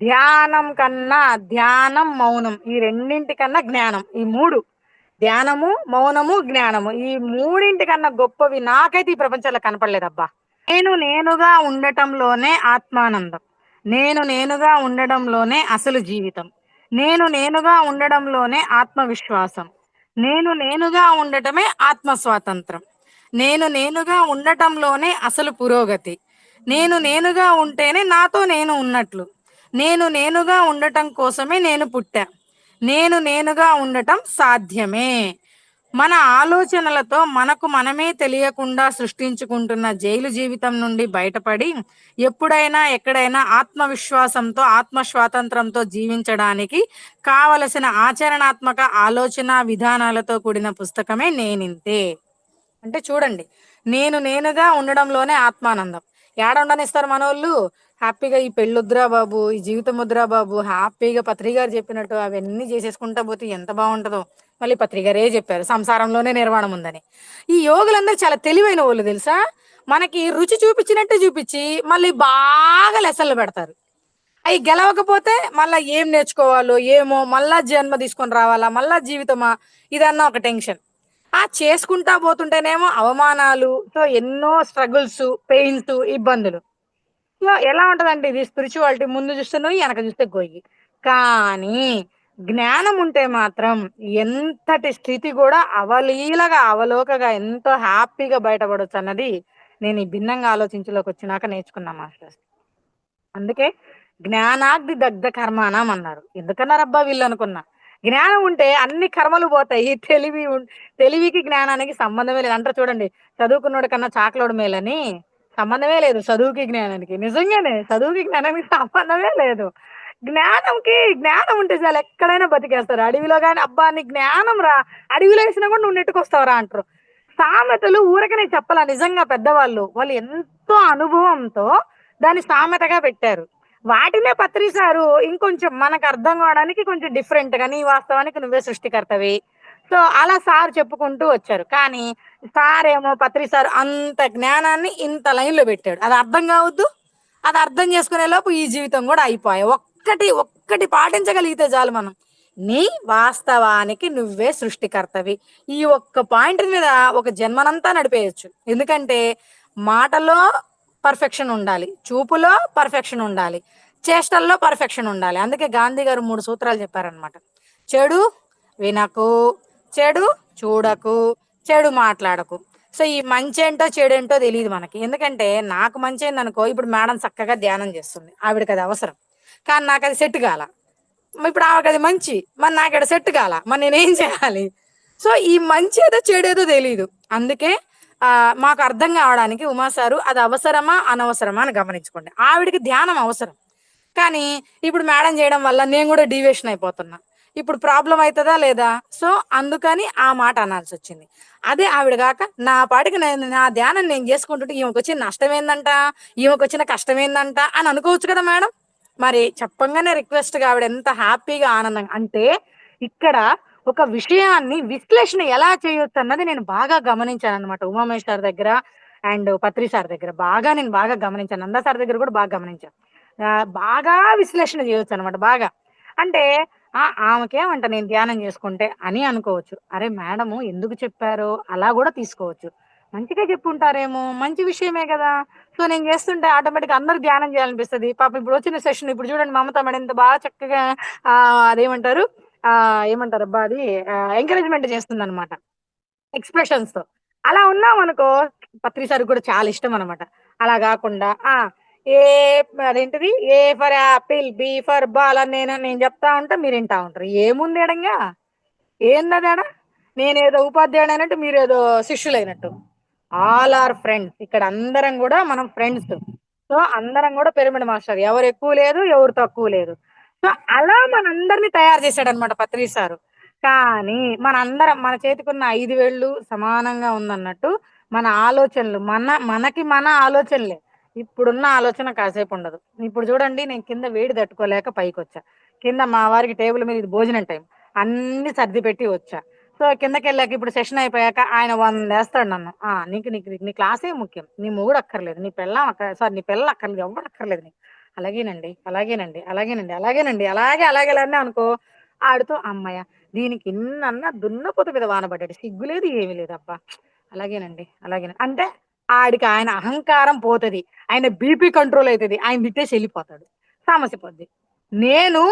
Speaker 2: ధ్యానం కన్నా, ధ్యానం, మౌనం, ఈ రెండింటికన్నా జ్ఞానం, ఈ మూడు ధ్యానము, మౌనము, జ్ఞానము. ఈ మూడింటికన్నా గొప్పవి నాకైతే ఈ ప్రపంచంలో కనపడలేదబ్బా. నేను నేనుగా ఉండటంలోనే ఆత్మానందం. నేను నేనుగా ఉండడంలోనే అసలు జీవితం. నేను నేనుగా ఉండడంలోనే ఆత్మవిశ్వాసం. నేను నేనుగా ఉండటమే ఆత్మ స్వాతంత్రం. నేను నేనుగా ఉండటంలోనే అసలు పురోగతి. నేను నేనుగా ఉంటేనే నాతో నేను ఉన్నట్లు. నేను నేనుగా ఉండటం కోసమే నేను పుట్టా. నేను నేనుగా ఉండటం సాధ్యమే. మన ఆలోచనలతో మనకు మనమే తెలియకుండా సృష్టించుకుంటున్న జైలు జీవితం నుండి బయటపడి ఎప్పుడైనా ఎక్కడైనా ఆత్మవిశ్వాసంతో ఆత్మ స్వాతంత్రంతో జీవించడానికి కావలసిన ఆచరణాత్మక ఆలోచన విధానాలతో కూడిన పుస్తకమే నేనింతే. అంటే చూడండి, నేను నేనుగా ఉండడంలోనే ఆత్మానందం. ఏడ ఉండనిస్తారు మనోళ్ళు? హ్యాపీగా ఈ పెళ్ళొద్దురా బాబు, ఈ జీవితం వద్దురా బాబు, హ్యాపీగా పత్రి గారు చెప్పినట్టు అవన్నీ చేసేసుకుంటా పోతే ఎంత బాగుంటుందో. మళ్ళీ పత్రి గారే చెప్పారు సంసారంలోనే నిర్వాణం ఉందని. ఈ యోగులందరూ చాలా తెలివైన వాళ్ళు తెలుసా. మనకి రుచి చూపించినట్టే చూపించి మళ్ళీ బాగా లెసన్లు పెడతారు. అవి గెలవకపోతే మళ్ళా ఏం నేర్చుకోవాలో ఏమో, మళ్ళా జన్మ తీసుకొని రావాలా, మళ్ళా జీవితమా, ఇదన్నా ఒక టెన్షన్. చేసుకుంటా పోతుంటేనేమో అవమానాలు, సో ఎన్నో స్ట్రగుల్స్, పెయిన్స్, ఇబ్బందులు. సో ఎలా ఉంటదంటే ఇది స్పిరిచువాలిటీ, ముందు చూస్తే నువ్వు, వెనక చూస్తే గొయ్యి. కానీ జ్ఞానం ఉంటే మాత్రం ఎంతటి స్థితి కూడా అవలీలగా అవలోకగా ఎంతో హ్యాపీగా బయటపడొచ్చు అన్నది నేను ఈ భిన్నంగా ఆలోచించలోకి వచ్చినాక నేర్చుకున్నా మాస్టర్స్. అందుకే జ్ఞానాగ్ని దగ్ధ కర్మాణం అన్నారు. ఎందుకన్నారబ్బా వీళ్ళు అనుకున్నా. జ్ఞానం ఉంటే అన్ని కర్మలు పోతాయి. తెలివికి జ్ఞానానికి సంబంధమే లేదు అంటారు చూడండి. చదువుకున్నోడి కన్నా చాకలోడు మేలని. సంబంధమే లేదు చదువుకి జ్ఞానానికి. నిజంగానే చదువుకి జ్ఞానానికి సంబంధమే లేదు. జ్ఞానం ఉంటే చాలు ఎక్కడైనా బతికేస్తారు. అడవిలో కానీ అబ్బా నీ జ్ఞానం రా, అడవిలో వేసినా కూడా నువ్వు నెట్టుకొస్తావురా అంటారు. సామెతలు ఊరకనే చెప్పాల. నిజంగా పెద్దవాళ్ళు వాళ్ళు ఎంతో అనుభవంతో దాన్ని సామెతగా పెట్టారు. వాటినే పత్రి సారు ఇంకొంచెం మనకు అర్థం కావడానికి కొంచెం డిఫరెంట్ గా, నీ వాస్తవానికి నువ్వే సృష్టికర్తవి, సో అలా సార్ చెప్పుకుంటూ వచ్చారు. కానీ సార్ ఏమో పత్రి సార్ అంత జ్ఞానాన్ని ఇంత లైన్ లో పెట్టాడు. అది అర్థం కావద్దు. అది అర్థం చేసుకునే లోపు ఈ జీవితం కూడా అయిపోయాయి. ఒక్కటి ఒక్కటి పాటించగలిగితే చాలు మనం. నీ వాస్తవానికి నువ్వే సృష్టికర్తవి. ఈ ఒక్క పాయింట్ మీద ఒక జన్మనంతా నడిపేయచ్చు. ఎందుకంటే మాటలో పర్ఫెక్షన్ ఉండాలి, చూపులో పర్ఫెక్షన్ ఉండాలి, చేష్టల్లో పర్ఫెక్షన్ ఉండాలి. అందుకే గాంధీ గారు 3 సూత్రాలు చెప్పారనమాట. చెడు వినకు, చెడు చూడకు, చెడు మాట్లాడకు. సో ఈ మంచి ఏంటో చెడేంటో తెలియదు మనకి. ఎందుకంటే నాకు మంచి ఏందనుకో, ఇప్పుడు మేడం చక్కగా ధ్యానం చేస్తుంది, ఆవిడకి అది అవసరం, కానీ నాకు అది సెట్ కాల. ఇప్పుడు ఆవిడకి అది మంచి, మరి నాకు ఇక్కడ సెట్ కాల, మరి నేనేం చేయాలి? సో ఈ మంచి ఏదో చెడేదో తెలియదు. అందుకే మాకు అర్థం కావడానికి ఉమా సారు అది అవసరమా అనవసరమా అని గమనించుకోండి. ఆవిడకి ధ్యానం అవసరం, కానీ ఇప్పుడు మేడం చేయడం వల్ల నేను కూడా డీవియేషన్ అయిపోతున్నా. ఇప్పుడు ప్రాబ్లం అవుతుందా లేదా? సో అందుకని ఆ మాట అనాల్సి వచ్చింది. అదే ఆవిడ కాక నా పాటికి నేను నా ధ్యానం నేను చేసుకుంటుంటే ఈమెకు వచ్చిన నష్టం ఏందంట, ఈమెకు వచ్చిన కష్టం ఏందంట అని అనుకోవచ్చు కదా మేడం. మరి చెప్పంగానే రిక్వెస్ట్గా ఆవిడ ఎంత హ్యాపీగా ఆనందంగా అంటే, ఇక్కడ ఒక విషయాన్ని విశ్లేషణ ఎలా చేయొచ్చు అన్నది నేను బాగా గమనించాను అనమాట. ఉమామేష్ సార్ దగ్గర అండ్ పత్రి సార్ దగ్గర నేను బాగా గమనించాను. నందా సార్ దగ్గర కూడా బాగా గమనించాను. బాగా విశ్లేషణ చేయొచ్చు అనమాట బాగా. అంటే ఆమెకేమంట నేను ధ్యానం చేసుకుంటే అని అనుకోవచ్చు. అరే మేడము ఎందుకు చెప్పారో అలా కూడా తీసుకోవచ్చు. మంచిగా చెప్పుంటారేమో, మంచి విషయమే కదా. సో నేను చేస్తుంటే ఆటోమేటిక్ అందరూ ధ్యానం చేయాలనిపిస్తది. పాపం ఇప్పుడు వచ్చిన సెషన్ ఇప్పుడు చూడండి, మమతా మేడం ఎంత బాగా చక్కగా అదేమంటారు ఏమంటారబ్బా అది ఎంకరేజ్మెంట్ చేస్తుందన్నమాట ఎక్స్‌ప్రెషన్స్ తో. అలా ఉన్నామనుకో పత్రి సార్‌కి కూడా చాలా ఇష్టం అనమాట. అలా గాకుండా ఏ అదేంటిది, A for apple, B for ball అని నేను చెప్తా ఉంటా, మీరు వింటా ఉంటారు. ఏముంది ఎడంగా? ఏందది? నేనేదో ఉపాధ్యాయుడైనట్టు, మీరేదో శిష్యులైనట్టు. All are friends. ఇక్కడ అందరం కూడా మనం ఫ్రెండ్స్. సో అందరం కూడా పిరమిడ్ మాస్టర్. ఎవరు ఎక్కువ లేదు, ఎవరు తక్కువ లేదు. సో అలా మనందరిని తయారు చేశాడనమాట పత్రి సారు. కానీ మనందరం మన చేతికున్న 5 వేళ్ళు సమానంగా ఉందన్నట్టు మన ఆలోచనలు మనకి మన ఆలోచనలే. ఇప్పుడున్న ఆలోచన కాసేపు ఉండదు. ఇప్పుడు చూడండి, నేను కింద వేడి తట్టుకోలేక పైకొచ్చా. కింద మా వారికి టేబుల్ మీద ఇది భోజనం టైం అన్ని సర్ది పెట్టి వచ్చా. సో కిందకెళ్ళాక ఇప్పుడు సెషన్ అయిపోయాక ఆయన 100 వేస్తాడు నన్ను. నీకు నీకు నీ క్లాసే ముఖ్యం, నీ మొగుడు అక్కర్లేదు, నీ పెళ్ళాం నీ పిల్లలు అక్కర్లేదు, ఎవ్వరు అక్కర్లేదు నీకు. అలాగేనండి, అలాగేనండి, అలాగేనండి, అలాగేనండి, అలాగే అలాగే అనుకో. ఆడుతూ అమ్మయ్య దీనికి ఇన్నన్నా దున్నపోత మీద వాన పడ్డాడు, సిగ్గు లేదు ఏమీ లేదు, అబ్బా అలాగేనండి అలాగేనండి అంటే ఆడికి ఆయన అహంకారం పోతది, ఆయన బీపీ కంట్రోల్ అవుతుంది, ఆయన తిట్టేసి వెళ్ళిపోతాడు, సమస్య పోద్ది. నేను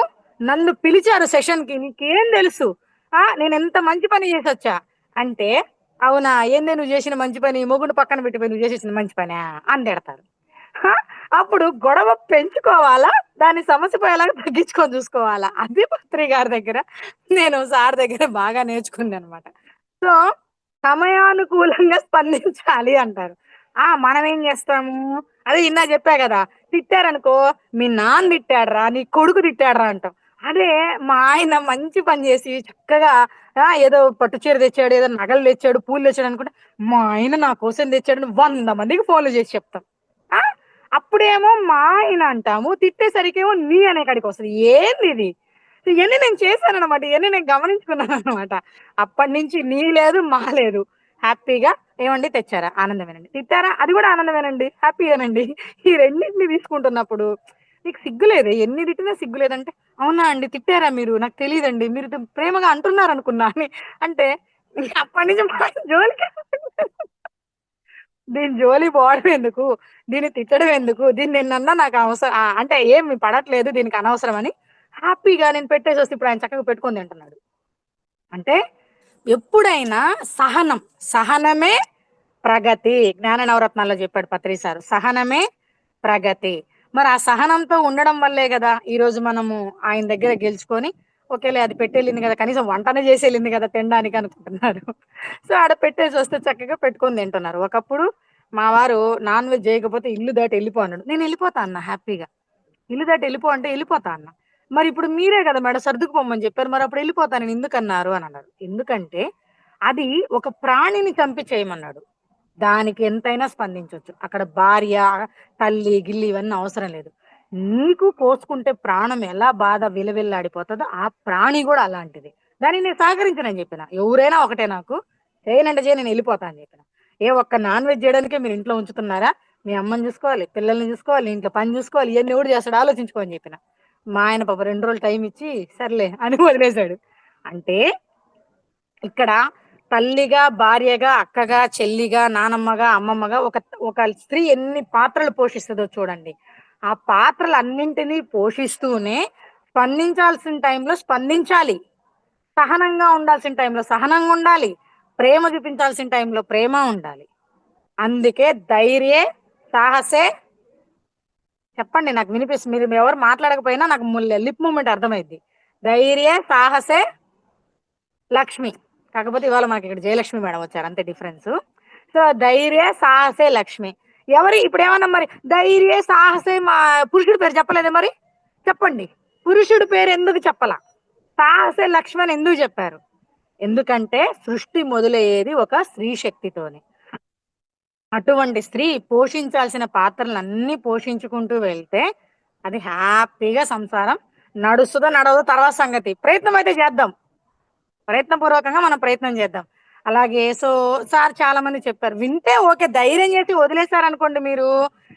Speaker 2: నన్ను పిలిచారు సెషన్ కి, నీకేం తెలుసు నేను ఎంత మంచి పని చేసి వచ్చా అంటే, అవునా ఏందే నువ్వు చేసిన మంచి పని, మొగుడు పక్కన పెట్టిపోయి నువ్వు చేసేసిన మంచి పని అని తిడతారు. హ! అప్పుడు గొడవ పెంచుకోవాలా? దాన్ని సమస్య పోయేలాగా తగ్గించుకొని చూసుకోవాలా? అది పత్రి గారి దగ్గర నేను సార్ దగ్గర బాగా నేర్చుకుందనమాట. సో, సమయానుకూలంగా స్పందించాలి అంటారు. మనమేం జేస్తాము, అదే ఇందాక జెప్పా గదా! తిట్టారనుకో, "మీ నాన్న తిట్టాడురా, నీ కొడుకు తిట్టాడురా" అంటాం. అదే మా ఆయన మంచి పని జేసి చక్కగా ఏదో పట్టు చీర తెచ్చాడు, ఏదో నగలు తెచ్చాడు, పూలు తెచ్చాడనుకుంటే, మా ఆయన నా కోసం తెచ్చాడని 100 మందికి ఫోన్‌లు జేసి చెప్తాం. ఆ! అప్పుడేమో మా ఆయన అంటాము, తిట్టేసరికేమో నీ అనే కాడికొస్తది. ఏందిది? ఇయన్నీ నేను చేశాననమాట. ఇయన్నీ నేను గమనించుకున్నాననమాట. అప్పటినుంచి నీ లేదు, మా లేదు. హ్యాపీగా ఏవండీ తెచ్చారా? ఆనందమేనండి. తిట్టారా? అది గూడా ఆనందమేనండి. హ్యాపీయేనండి. ఈ రెండిటిని తీసుకుంటున్నప్పుడు నీకు సిగ్గు లేదే? ఎన్ని తిట్టినా సిగ్గు లేదంటే, అవునా అండి తిట్టారా మీరు? నాకు తెలీదండి. మీరు ప్రేమగా అంటున్నారనుకున్నా అని అంటే, అప్పటినుంచి మా జోలికే దీని జోలికి పోవడం ఎందుకు? దీన్ని తిట్టడం ఎందుకు? దీన్ని నిన్నన్నా నాకు అంటే ఏమి పడట్లేదు దీనికి అనవసరమని హ్యాపీగా నేను పెట్టేసొస్తే ఇప్పుడు ఆయన చక్కగా పెట్టుకొని తింటున్నాడు. అంటే ఎప్పుడైనా సహనం, సహనమే ప్రగతి. జ్ఞాన నవరత్నాల్లో చెప్పాడు పత్రి సారు. సహనమే ప్రగతి. మరి ఆ సహనంతో ఉండడం వల్లే గదా! ఈరోజు మనము ఆయన దగ్గర గెలుచుకొని, ఓకేలే అది పెట్టెళ్ళింది గదా! కనీసం వంటనే చేసెళ్ళింది గదా! తినడానికి అనుకుంటున్నారు. సో, ఆడ పెట్టేసొస్తే చక్కగా పెట్టుకొని తింటున్నారు. ఒకప్పుడు మా వారు నాన్ వెజ్ జేయకపోతే ఇల్లు దాటి ఎళ్ళిపో అన్నాడు. నేనెళ్ళిపోతా అన్నా హ్యాపీగా. ఇల్లు దాటి ఎళ్ళిపో అంటే ఎళ్ళిపోతా అన్నా. మరిప్పుడు మీరే గదా మేడం సర్దుకుపోమని జెప్పారు. మరప్పుడు ఎళ్ళిపోతా నేను ఎందుకన్నారు అనన్నారు. ఎందుకంటే అది ఒక ప్రాణిని చంపి చేయమన్నాడు. దానికి ఎంతైనా స్పందించొచ్చు. అక్కడ భార్య, తల్లి, గిల్లి ఇవన్నీ అవసరం లేదు. నీకు కోసుకుంటే ప్రాణం ఎలా బాధ విలవిల్లాడిపోతదో, ఆ ప్రాణి గూడా అలాంటిది. దానికి నేను సహకరించనని జెప్పిన. ఎవరైనా ఒకటే నాకు. చేయనంటే చెయి నేనెళ్ళిపోతా అని జెప్పిన. ఒక్క నాన్ వెజ్ జేయడానికే మీరు ఇంట్లో ఉంచుతున్నారా? మీ అమ్మని జూసుకోవాలి, పిల్లల్ని జూసుకోవాలి, ఇంట్లో పని జూసుకోవాలి. ఇయన్నీ ఎవడు జేస్తాడో ఆలోచించుకో అని జెప్పిన. మా ఆయన పాపం 2 రోజులు టైమ్ ఇచ్చి, సర్లే అని వదిలేసాడు. అంటే ఇక్కడ తల్లిగా, భార్యగా, అక్కగా, చెల్లిగా, నానమ్మగా, అమ్మమ్మగా ఒక ఒక స్త్రీ ఎన్ని పాత్రలు పోషిస్తదో చూడండి. ఆ పాత్రలన్నింటినీ పోషిస్తూనే స్పందించాల్సిన టైంలో స్పందించాలి. సహనంగా ఉండాల్సిన టైంలో సహనంగా ఉండాలి. ప్రేమ చూపించాల్సిన టైంలో ప్రేమ ఉండాలి. అందుకే ధైర్యే సాహసే చెప్పండి నాకు మీరు ఎవరు మాట్లాడకపోయినా నాకు లిప్ మూవ్‌మెంట్ అర్థమైద్ది. ధైర్యే సాహసే లక్ష్మి. కాకపోతే ఇవాళ మనకిక్కడ జయలక్ష్మి మేడం వచ్చారు. అంతే డిఫరెన్సు. సో, ధైర్యే సాహసే లక్ష్మి. ఇప్పుడేమన్నా మరి ధైర్యే సాహసే పురుషుడి పేరు చెప్పలేదే మరి? చెప్పండి. పురుషుడి పేరు ఎందుకు చెప్పలా? సాహసే లక్ష్మి అని ఎందుకు చెప్పారు? ఎందుకంటే సృష్టి మొదలయ్యేది ఒక స్త్రీ శక్తితోని. అటువంటి స్త్రీ పోషించాల్సిన పాత్రలన్నీ పోషించుకుంటూ వెళ్తే, అది హ్యాపీగా సంసారం నడుస్తదో, నడవదో తర్వాత సంగతి. ప్రయత్నం అయితే చేద్దాం. ప్రయత్నపూర్వకంగా మనం ప్రయత్నం చేద్దాం. అలాగే సార్ చాలా మంది చెప్పారు. వింటే ఓకే. ధైర్యం చేసి వదిలేసారనుకోండి మీరు,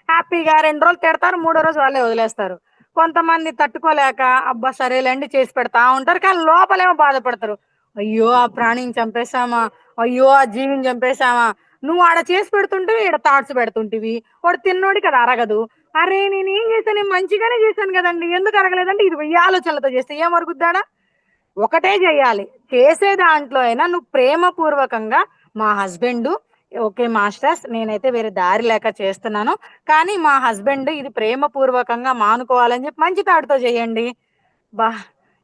Speaker 2: హ్యాపీగా 2 రోజులు తిడతారు. మూడో రోజు వాళ్ళే వదిలేస్తారు. కొంతమంది తట్టుకోలేక, అబ్బా! సరేలేండి చేసి పెడతా ఉంటారు. కానీ లోపలేమో బాధపడతారు. అయ్యో! ఆ ప్రాణిని చంపేసామా? అయ్యో! ఆ జీవిని చంపేసామా? నువ్వు ఆడ చేసి పెడుతుంటివి, ఈడ థాట్స్ పెడుతుంటివి. వాడు తిన్నోడికి అది అరగదు. అరే! నేనేం చేశాను? నేను మంచిగానే చేశాను గదండీ! ఎందుకు అరగలేదంటే ఇది వెయ్యి ఆలోచనలతో చేస్తే ఏం అరుగుద్దాడ? ఒకటే జేయాలి. చేసే దాంట్లో అయినా నువ్వు ప్రేమపూర్వకంగా మా హస్బెండు ఓకే మాస్టర్స్ నేనైతే వేరే దారి లేక చేస్తున్నాను. కానీ మా హస్బెండ్ ఇది ప్రేమపూర్వకంగా మానుకోవాలని జెప్పి మంచి థాట్‌తో జేయండి. అబ్బా!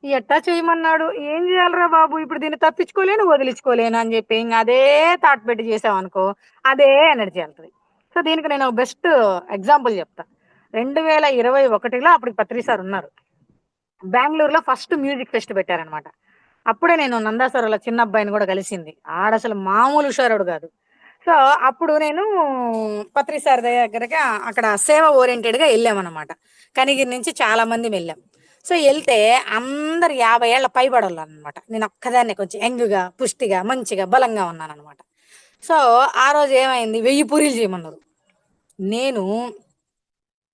Speaker 2: ఎట్టా చేయమన్నాడు? ఏం జేయాలిరా బాబు! ఇప్పుడు దీన్ని తప్పించుకోలేను, వదిలించుకోలేను అని జెప్పి ఇంగ అదే థాట్ పెట్టి జేసామనుకో అదే ఎనర్జీ ఎళ్తది. సో, దీనికి నేను బెస్ట్ ఎగ్జాంపుల్ జెప్తా. 2021లో అప్పటికి పత్రి సార్ ఉన్నారు. బెంగుళూరులో ఫస్ట్ మ్యూజిక్ ఫెస్ట్ పెట్టారనమాట. అప్పుడే నేను నందా సార్ వాళ్ళ చిన్న అబ్బాయిని గూడా కలిసింది. ఆడసలు మామూలు హుషారోడు గాదు. సో, అప్పుడు నేను పత్రి సార్ దగ్గరగా అక్కడ సేవ ఓరియెంటెడ్‌గా ఎళ్ళామనమాట. కనిగిరి నుంచి చాలా మందిమెళ్ళాం. సో, ఎళ్తే అందరు 50 ఏళ్ల పైబడోళ్ళనమాట. నేనొక్కదాన్నే కొంచెం యంగ్‌గా, పుష్టిగా, మంచిగా, బలంగా ఉన్నాననమాట. సో, ఆ రోజు ఏమైంది 1000 పూరీలు చేయమన్నారు. నేను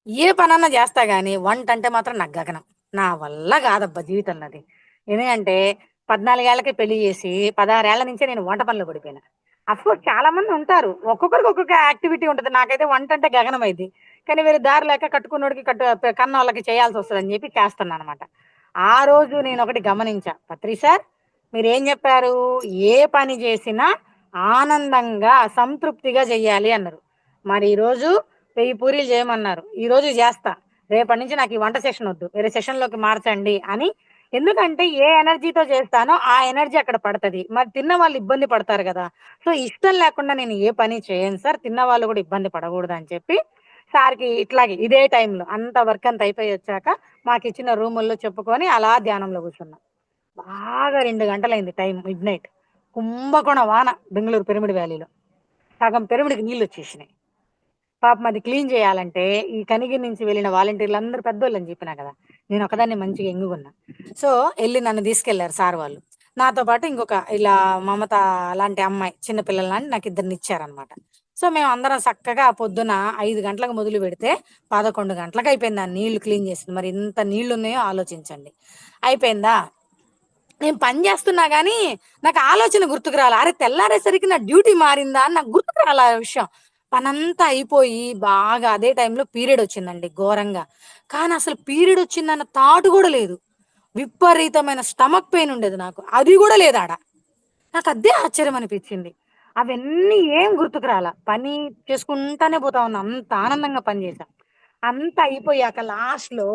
Speaker 2: ఏ పనన్నా జేస్తా గానీ వంటంటే మాత్రం నాకు గగనం. నా వల్ల గాదబ్బా జీవితంలో అది. ఎందుకంటే 14 ఏళ్లకే పెళ్లి చేసి 16 ఏళ్ల నుంచే నేను వంట పనిలో పడిపోయినా. అఫ్‌కోర్స్ చాలా మంది ఉంటారు. ఒక్కొక్కరికి ఒక్కొక్క యాక్టివిటీ ఉంటది. నాకైతే వంట అంటే గగనం అయింది. కానీ వేరే దారి లేక కట్టుకున్నోడికి కన్నోళ్ళకి చేయాల్సొస్తదని చెప్పి చేస్తున్నాననమాట. ఆ రోజు నేనొకటి గమనించా. "పత్రి సార్ మీరేం చెప్పారు? ఏ పని చేసినా ఆనందంగా, సంతృప్తిగా చెయ్యాలి" అన్నారు. మరి ఈరోజు 1000 పూరీలు చేయమన్నారు. ఈరోజు చేస్తా. రేపటి నుంచి నాకు ఈ వంట సెషన్ వద్దు. వేరే సెషన్‌లోకి మార్చండి అని. ఎందుకంటే ఏ ఎనర్జీతో చేస్తానో ఆ ఎనర్జీ అక్కడ పడతది. మరి తిన్న వాళ్ళు ఇబ్బంది పడతారు గదా! సో, ఇష్టం లేకుండా నేను ఏ పని చేయను సార్. తిన్నవాళ్ళు గూడా ఇబ్బంది పడగూడదని చెప్పి సార్‌కి ఇట్లాగే ఇదే టైంలో అంతా వర్క్ అంతా అయిపోయొచ్చాక మాకిచ్చిన రూముల్లో చెప్పుకొని అలా ధ్యానంలో కూర్చున్నా. బాగా 2 గంటలయింది టైం మిడ్‌నైట్. కుంభకోణ వాన బెంగుళూరు పిరమిడ్ వ్యాలీలో. సగం పిరమిడ్‌కి నీళ్లొచ్చేసినాయి. పాపం అది క్లీన్ చేయాలంటే, ఈ కనిగిరి నుంచి వెళ్ళిన వాలంటీర్లందరూ పెద్దోళ్ళని చెప్పినా కదా! నేనొక్కదాన్నే మంచిగా ఎంగుగున్నా. సో, ఎళ్లి నన్ను తీసుకెళ్లారు సార్ వాళ్ళు. నాతో పాటు ఇంకొక ఇలా మమత లాంటి అమ్మాయి, చిన్న పిల్లల్లాంటి నాకిద్దరినిచ్చారనమాట. సో, మేమందరం సక్కగా పొద్దున 5 గంటలకు మొదలుపెడితే 11 గంటలకయిపోయింది ఆ నీళ్లు క్లీన్ చేసింది. మరి ఇంత నీళ్లున్నాయో ఆలోచించండి. అయిపోయిందా? నేను పని జేస్తున్నా గానీ, నాకు ఆలోచన గుర్తుకు రాలా. అరె! తెల్లారేసరికి నా డ్యూటీ మారిందా అని నాకు గుర్తుకు రాలా ఆ విషయం. పనంతా అయిపోయి బాగా అదే టైంలో పీరియడొచ్చిందండి ఘోరంగా. కానీ అసలు పీరియడొచ్చిందన్న థాట్ గూడా లేదు. విపరీతమైన స్టమక్ పెయిన్ ఉండేది నాకు. అది గూడా లేదాడ. నాకదే ఆశ్చర్యమనిపిచ్చింది. అవన్నీ ఏం గుర్తుకు రాలా. పని చేసుకుంటానే పోతా ఉన్నా. అంత ఆనందంగా పని జేశా. అంతా అయిపోయాక లాస్ట్‌లో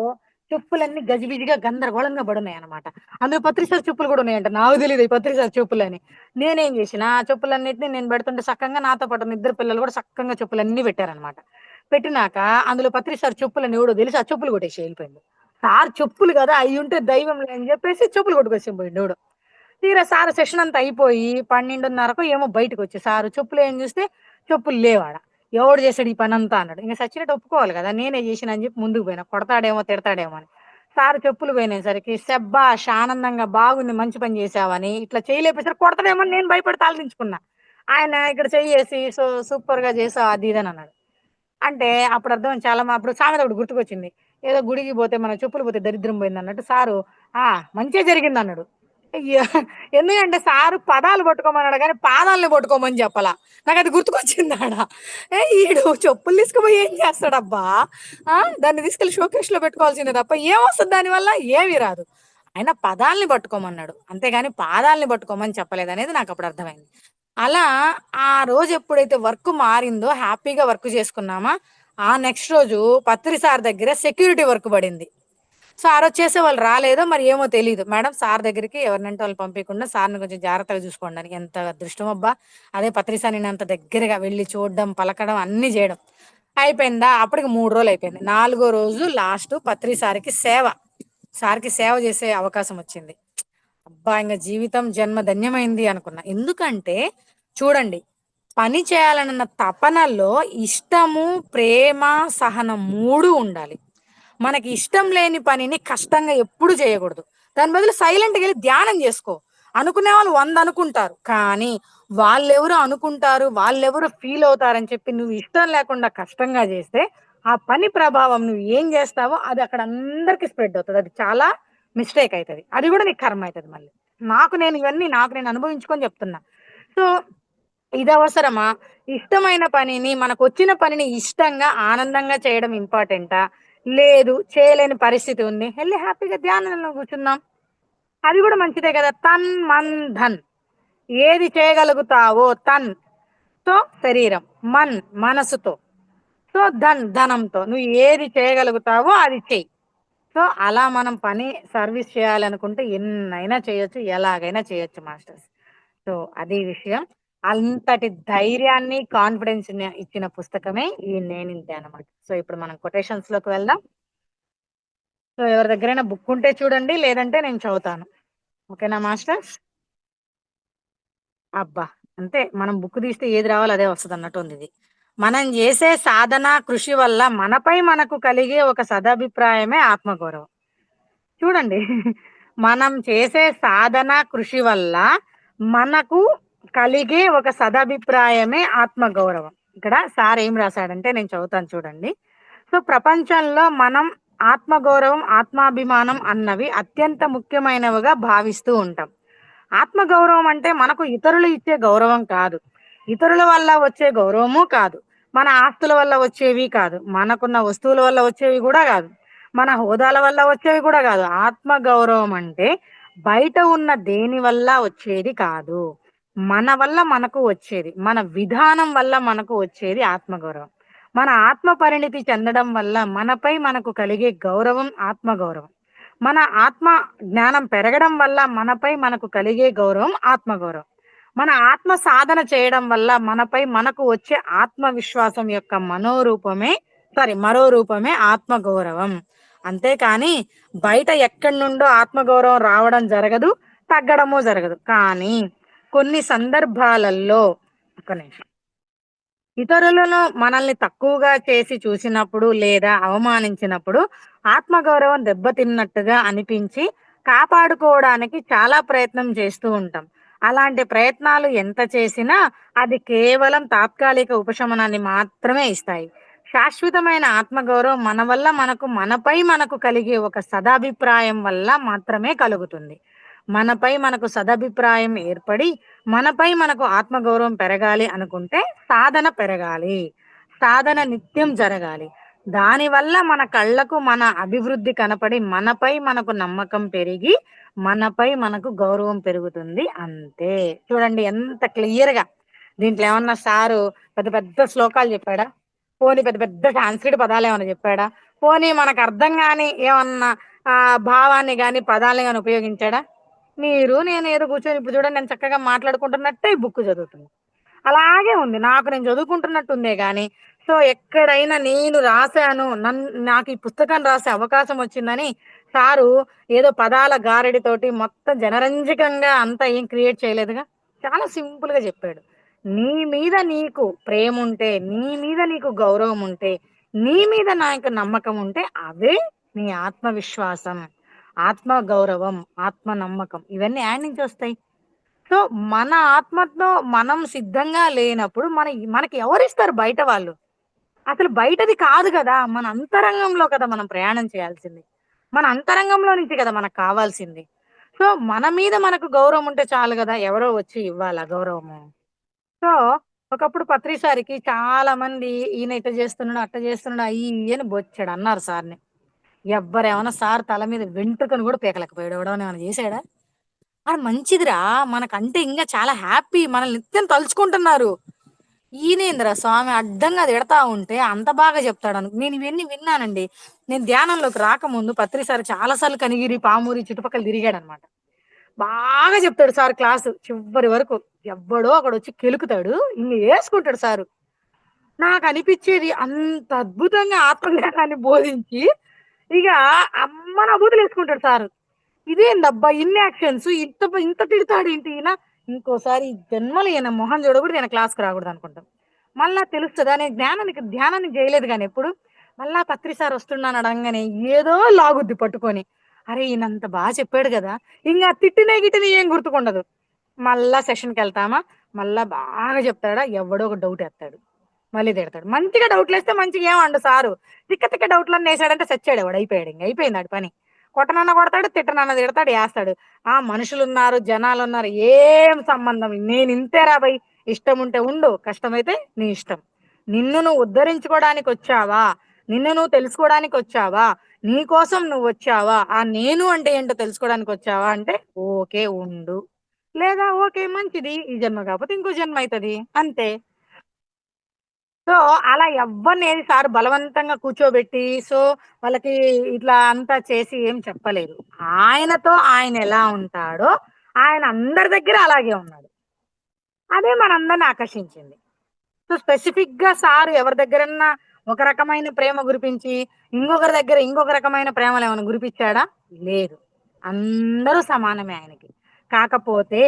Speaker 2: చెప్పులన్నీ గజిబిజిగా గందరగోళంగా పడున్నాయన్నమాట. అందులో పత్రిసార్ చెప్పులు గూడా ఉన్నాయంట. నాకు తెలీదు ఈ పత్రిసార్ చెప్పులని. నేనేం జేసినా, ఆ చెప్పులన్నిటిని నేను బెడుతుంటే సక్కంగా నాతో పాటు ఉన్న ఇద్దరు పిల్లలు గూడా సక్కంగా చెప్పులన్నీ పెట్టారన్నమాట. పెట్టినాక అందులో పత్రిసార్ చెప్పులని ఎవడో తెలిసి ఆ చెప్పులు కొట్టేసి ఎళ్ళిపోయిండు. సార్ చెప్పులు గదా! అయ్యుంటే దైవంలే అని జెప్పేసి చెప్పులు కొట్టుకొచ్చి పోయిండు ఎవడో. తీరా సారు సెషనంతా అయిపోయి 12:30కో ఏమో బయటకొచ్చా. సారు చెప్పులేయని జూస్తే చెప్పులు లేవాడ. ఎవడు జేసాడు ఈ పనంతా అన్నాడు. ఇంక సచ్చినట్టు ఒప్పుకోవాలి గదా! నేనే జేషినా అని జెప్పి ముందుకు పోయినా. కొడతాడేమో, తిడతాడేమో అని. సారు చెప్పులు పోయినేసరికి శబ్బాష్! ఆనందంగా బాగుంది మంచి పని జేశావని ఇట్లా చేయలేపేసరికి కొడతాడేమో అని నేను భయపడి తలదించుకున్నా. ఆయన ఇక్కడ చెయ్యేసి సూపర్‌గా జేసావు అది ఇది అని అన్నాడు. అంటే అప్పుడు అర్థమైంది చాలా అప్పుడు సామెత ఒకటి గుర్తుకొచ్చింది. ఏదో గుడికి పోతే మన చెప్పులు పోతే దరిద్రం పోయిందన్నట్టు సారు ఆ! మంచే జరిగిందన్నాడు. అయ్యో! ఎందుకంటే సారు పదాలు పట్టుకోమన్నాడు గానీ, పాదాల్ని పట్టుకోమని చెప్పలా. నాకది గుర్తుకొచ్చిందాడ. ఈడు చెప్పులు తీసుకుపోయి ఏం చేస్తాడబ్బా! ఆ! దాన్ని తీసుకెళ్ళి షోకేస్‌లో పెట్టుకోవాల్సిందే తప్ప ఏమొస్తది దానివల్ల? ఏమి రాదు. ఆయన పదాల్ని పట్టుకోమన్నాడు. అంతేగాని పాదాల్ని పట్టుకోమని చెప్పలేదనేది నాకప్పుడు అర్థమైంది. అలా ఆ రోజు ఎప్పుడైతే వర్క్ మారిందో హ్యాపీగా వర్క్ చేసుకున్నామా, ఆ నెక్స్ట్ రోజు పత్రి సార్ దగ్గర సెక్యూరిటీ వర్క్ పడింది. సో, ఆ రోజు చేసేవాళ్ళు రాలేదో మరి ఏమో తెలీదు. మేడం సార్ దగ్గరికి ఎవరినంటే వాళ్ళని పంపియకుండా సార్‌ని కొంచెం జాగ్రత్తగా చూసుకోండని. ఎంత అదృష్టమబ్బా! అదే పత్రి సార్ నేనంత దగ్గరగా వెళ్లి చూడడం, పలకడం అన్నీ జేయడం. అయిపోయిందా? అప్పటికి 3 రోజులయిపోయింది. నాలుగో రోజు లాస్టు పత్రి సార్‌కి సేవ. సార్‌కి సేవ చేసే అవకాశం వచ్చింది. అబ్బా! ఇంగ జీవితం జన్మ ధన్యమైంది అనుకున్నా. ఎందుకంటే చూడండి, పని చేయాలనన్న తపనలో ఇష్టము, ప్రేమ, సహనం 3 ఉండాలి. మనకి ఇష్టం లేని పనిని కష్టంగా ఎప్పుడు చేయకూడదు. దాని బదులు సైలెంట్‌గెళ్లి ధ్యానం జేసుకో. అనుకునేవాళ్ళు 100 అనుకుంటారు. కానీ వాళ్ళెవరో అనుకుంటారు, వాళ్ళెవరో ఫీల్ అవుతారని చెప్పి నువ్వు ఇష్టం లేకుండా కష్టంగా జేస్తే, ఆ పని ప్రభావం నువ్వు ఏం జేస్తావో అది అక్కడ అందరికి స్ప్రెడ్ అవుతది. అది చాలా మిస్టేక్ అయితది. అది గూడా నీకు కర్మ అయితది మళ్ళీ. నాకు నేను అనుభవించుకొని జెప్తున్నా. సో, ఇదవసరమా? ఇష్టమైన పనిని మనకొచ్చిన పనిని ఇష్టంగా, ఆనందంగా చేయడం ఇంపార్టెంటా? లేదు చేయలేని పరిస్థితి ఉంది. ఎళ్లి హ్యాపీగా ధ్యానంలో కూర్చుందాం. అది గూడా మంచిదే గదా! తన్, మన్, ధన్. ఏది చేయగలుగుతావో తో శరీరం, మనసుతో, ధనంతో. నువ్వు ఏది చేయగలుగుతావో అది చెయ్యి. సో, అలా మనం పని సర్విస్ చేయాలనుకుంటే ఎన్నైనా చేయొచ్చు. ఎలాగైనా చేయొచ్చు మాస్టర్స్. సో, అది విషయం. అంతటి ధైర్యాన్ని, కాన్ఫిడెన్స్‌ని ఇచ్చిన పుస్తకమే ఈ 'నేనింతే' అనమాట. సో, ఇప్పుడు మనం కొటేషన్స్‌లోకి వెళ్దాం. సో, ఎవరి దగ్గరైనా బుక్ ఉంటే చూడండి. లేదంటే నేను చదువుతాను. ఓకేనా మాస్టర్స్? అబ్బా! అంతే మనం బుక్ తీస్తే ఏది రావాలో అదే వస్తదన్నట్టుందిది. మనం జేసే సాధన, కృషి వల్ల మనపై మనకు కలిగే ఒక సదభిప్రాయమే ఆత్మగౌరవం. చూడండి. మనం చేసే సాధన, కృషి వల్ల మనకు కలిగే ఒక సదభిప్రాయమే ఆత్మగౌరవం. ఇక్కడ సార్ ఏం రాసాడంటే నేను చదువుతాను చూడండి. సో, ప్రపంచంలో మనం ఆత్మగౌరవం, ఆత్మాభిమానం అన్నవి అత్యంత ముఖ్యమైనవిగా భావిస్తూ ఉంటాం. ఆత్మగౌరవం అంటే మనకు ఇతరులు ఇచ్చే గౌరవం కాదు. ఇతరుల వల్ల వచ్చే గౌరవము కాదు. మన ఆస్తుల వల్ల వచ్చేవి కాదు. మనకున్న వస్తువుల వల్ల వచ్చేవి కూడా కాదు. మన హోదాల వల్ల వచ్చేవి కూడా కాదు. ఆత్మగౌరవం అంటే బయట ఉన్న దేని వల్ల వచ్చేది కాదు. మన వల్ల మనకు వచ్చేది. మన విధానం వల్ల మనకు వచ్చేది ఆత్మగౌరవం. మన ఆత్మ పరిణితి చెందడం వల్ల మనపై మనకు కలిగే గౌరవం ఆత్మగౌరవం. మన ఆత్మ జ్ఞానం పెరగడం వల్ల మనపై మనకు కలిగే గౌరవం ఆత్మగౌరవం. మన ఆత్మ సాధన చేయడం వల్ల మనపై మనకు వచ్చే ఆత్మవిశ్వాసం యొక్క మరో రూపమే ఆత్మగౌరవం. అంతేకాని బయట ఎక్కడి నుండో ఆత్మగౌరవం రావడం జరగదు, తగ్గడము జరగదు. కానీ కొన్ని సందర్భాలలో ఒక నిమిషం ఇతరులను మనల్ని తక్కువగా చేసి చూసినప్పుడు లేదా అవమానించినప్పుడు ఆత్మగౌరవం దెబ్బతిన్నట్టుగా అనిపించి కాపాడుకోవడానికి చాలా ప్రయత్నం చేస్తూ ఉంటాం. అలాంటి ప్రయత్నాలు ఎంత చేసినా అది కేవలం తాత్కాలిక ఉపశమనాన్ని మాత్రమే ఇస్తాయి. శాశ్వతమైన ఆత్మగౌరవం మనపై మనకు కలిగే ఒక సదాభిప్రాయం వల్ల మాత్రమే కలుగుతుంది. మనపై మనకు సదభిప్రాయం ఏర్పడి మనపై మనకు ఆత్మగౌరవం పెరగాలి అనుకుంటే సాధన పెరగాలి. సాధన నిత్యం జరగాలి. దానివల్ల మన కళ్ళకు మన అభివృద్ధి కనపడి మనపై మనకు నమ్మకం పెరిగి మనపై మనకు గౌరవం పెరుగుతుంది. అంతే. చూడండి ఎంత క్లియర్ గా. దీంట్లో ఏమన్నా సారు పెద్ద పెద్ద శ్లోకాలు చెప్పాడా? పోనీ పెద్ద పెద్ద సాంస్క్రిట్ పదాలు ఏమన్నా చెప్పాడా? పోనీ మనకు అర్థం కాని ఏమన్నా భావాన్ని గాని పదాలని గాని ఉపయోగించాడా? నేను ఏదో కూర్చొని ఇప్పుడు చూడండి నేను చక్కగా మాట్లాడుకుంటున్నట్టే ఈ బుక్ చదువుతుంది. అలాగే ఉంది. నేను చదువుకుంటున్నట్టు ఉందే గాని సో ఎక్కడైనా నేను రాశాను నాకు ఈ పుస్తకం రాసే అవకాశం వచ్చిందని సారు ఏదో పదాల గారడితోటి మొత్తం జనరంజకంగా అంతా ఏం క్రియేట్ చేయలేదుగా. చాలా సింపుల్ గా చెప్పాడు. నీ మీద నీకు ప్రేమ ఉంటే, నీ మీద నీకు గౌరవం ఉంటే, నీ మీద నాకు నమ్మకం ఉంటే అవే నీ ఆత్మవిశ్వాసం, ఆత్మ గౌరవం, ఆత్మ నమ్మకం ఇవన్నీ యాడ్ నుంచి వస్తాయి. సో మన ఆత్మతో మనం సిద్ధంగా లేనప్పుడు మనకి ఎవరిస్తారు బయట వాళ్ళు? అసలు బయటది కాదు కదా, మన అంతరంగంలో కదా మనం ప్రయాణం చేయాల్సింది. మన అంతరంగంలో నుంచి కదా మనకు కావాల్సింది. సో మన మీద మనకు గౌరవం ఉంటే చాలు కదా, ఎవరో వచ్చి ఇవ్వాలా గౌరవము. సో ఒకప్పుడు పత్రిసారికి చాలా మంది ఈయన ఇట్ట చేస్తున్నాడు అట్ట చేస్తున్నాడు అయ్యి బొచ్చాడు అన్నారు సార్ని. ఎవ్వరేమన్నా సార్ తల మీద వెంట్రుకను కూడా పీకలేకపోయాడు. ఎవడేమన్నా ఏమైనా చేశాడా? అది మంచిదిరా, మనకంటే ఇంకా చాలా హ్యాపీ, మనల్ని నిత్యం తలుచుకుంటున్నారు. ఈయనేంద్రా స్వామి అడ్డంగా తిడతా ఉంటే అంత బాగా చెప్తాడు. నేను ఇవన్నీ విన్నానండి. నేను ధ్యానంలోకి రాకముందు పత్రిసారి చాలాసార్లు కనిగిరి, పామూరి చుట్టుపక్కల తిరిగాడు అనమాట. బాగా చెప్తాడు సార్ క్లాసు చివరి వరకు. ఎవ్వడో అక్కడ వచ్చి కెలుకుతాడు, ఇంక వేసుకుంటాడు సారు. నాకు అనిపించేది అంత అద్భుతంగా ఆత్మజ్ఞానాన్ని బోధించి ఇక అమ్మన బూతులు వేసుకుంటాడు సారు. ఇదేందబ్బా ఇన్ని యాక్షన్స్, ఇంత ఇంత తిడతాడు ఏంటి ఈయన. ఇంకోసారి జన్మలు ఈయన మొహం చూడకూడదు, ఈయన క్లాస్కి రాకూడదు అనుకుంటాం. మళ్ళా తెలుస్తుంది అనే ధ్యానాన్ని చేయలేదు కానీ ఎప్పుడు. మళ్ళా పత్రిసారి వస్తున్నాను అడగానే ఏదో లాగుద్ది పట్టుకొని. అరే ఈయనంత బాగా చెప్పాడు కదా, ఇంకా తిట్టిన గిట్టిన ఏం గుర్తుకుండదు. మళ్ళా సెషన్కి వెళ్తామా, మళ్ళా బాగా చెప్తాడా, ఎవడో ఒక డౌట్ వేస్తాడు, మళ్ళీ తిడతాడు. మంచిగా డౌట్లు వేస్తే మంచిగా ఏమండు సారు. తిక్క తిక్క డౌట్లన్నీ వేసాడంటే చచ్చాడు, వాడు అయిపోయాడు. ఇంక అయిపోయింది ఆడి పని. కొట్టనన్న కొడతాడు, తిట్టనన్న తిడతాడు, వేస్తాడు. మనుషులు ఉన్నారు, జనాలు ఉన్నారు, ఏం సంబంధం. నేను ఇంతేరా బై, ఇష్టం ఉంటే ఉండు, కష్టమైతే నీ ఇష్టం. నిన్ను నువ్వు ఉద్ధరించుకోవడానికి వచ్చావా, నిన్ను నువ్వు తెలుసుకోవడానికి వచ్చావా, నీ కోసం నువ్వు వచ్చావా, నేను అంటే ఏంటో తెలుసుకోవడానికి వచ్చావా అంటే ఓకే ఉండు, లేదా ఓకే మంచిది, ఈ జన్మ కాకపోతే ఇంకో జన్మ అవుతుంది, అంతే. సో అలా ఎవ్వరిని ఏది సార్ బలవంతంగా కూర్చోబెట్టి సో వాళ్ళకి ఇట్లా అంతా చేసి ఏం చెప్పలేదు. ఆయనతో ఆయన ఎలా ఉంటాడో ఆయన అందరి దగ్గర అలాగే ఉన్నాడు. అదే మనందరిని ఆకర్షించింది. సో స్పెసిఫిక్ గా సార్ ఎవరి దగ్గరన్నా ఒక రకమైన ప్రేమ గురిపించి ఇంకొకరి దగ్గర ఇంకొక రకమైన ప్రేమలు ఏమైనా గురిపించాడా? లేదు. అందరూ సమానమే ఆయనకి. కాకపోతే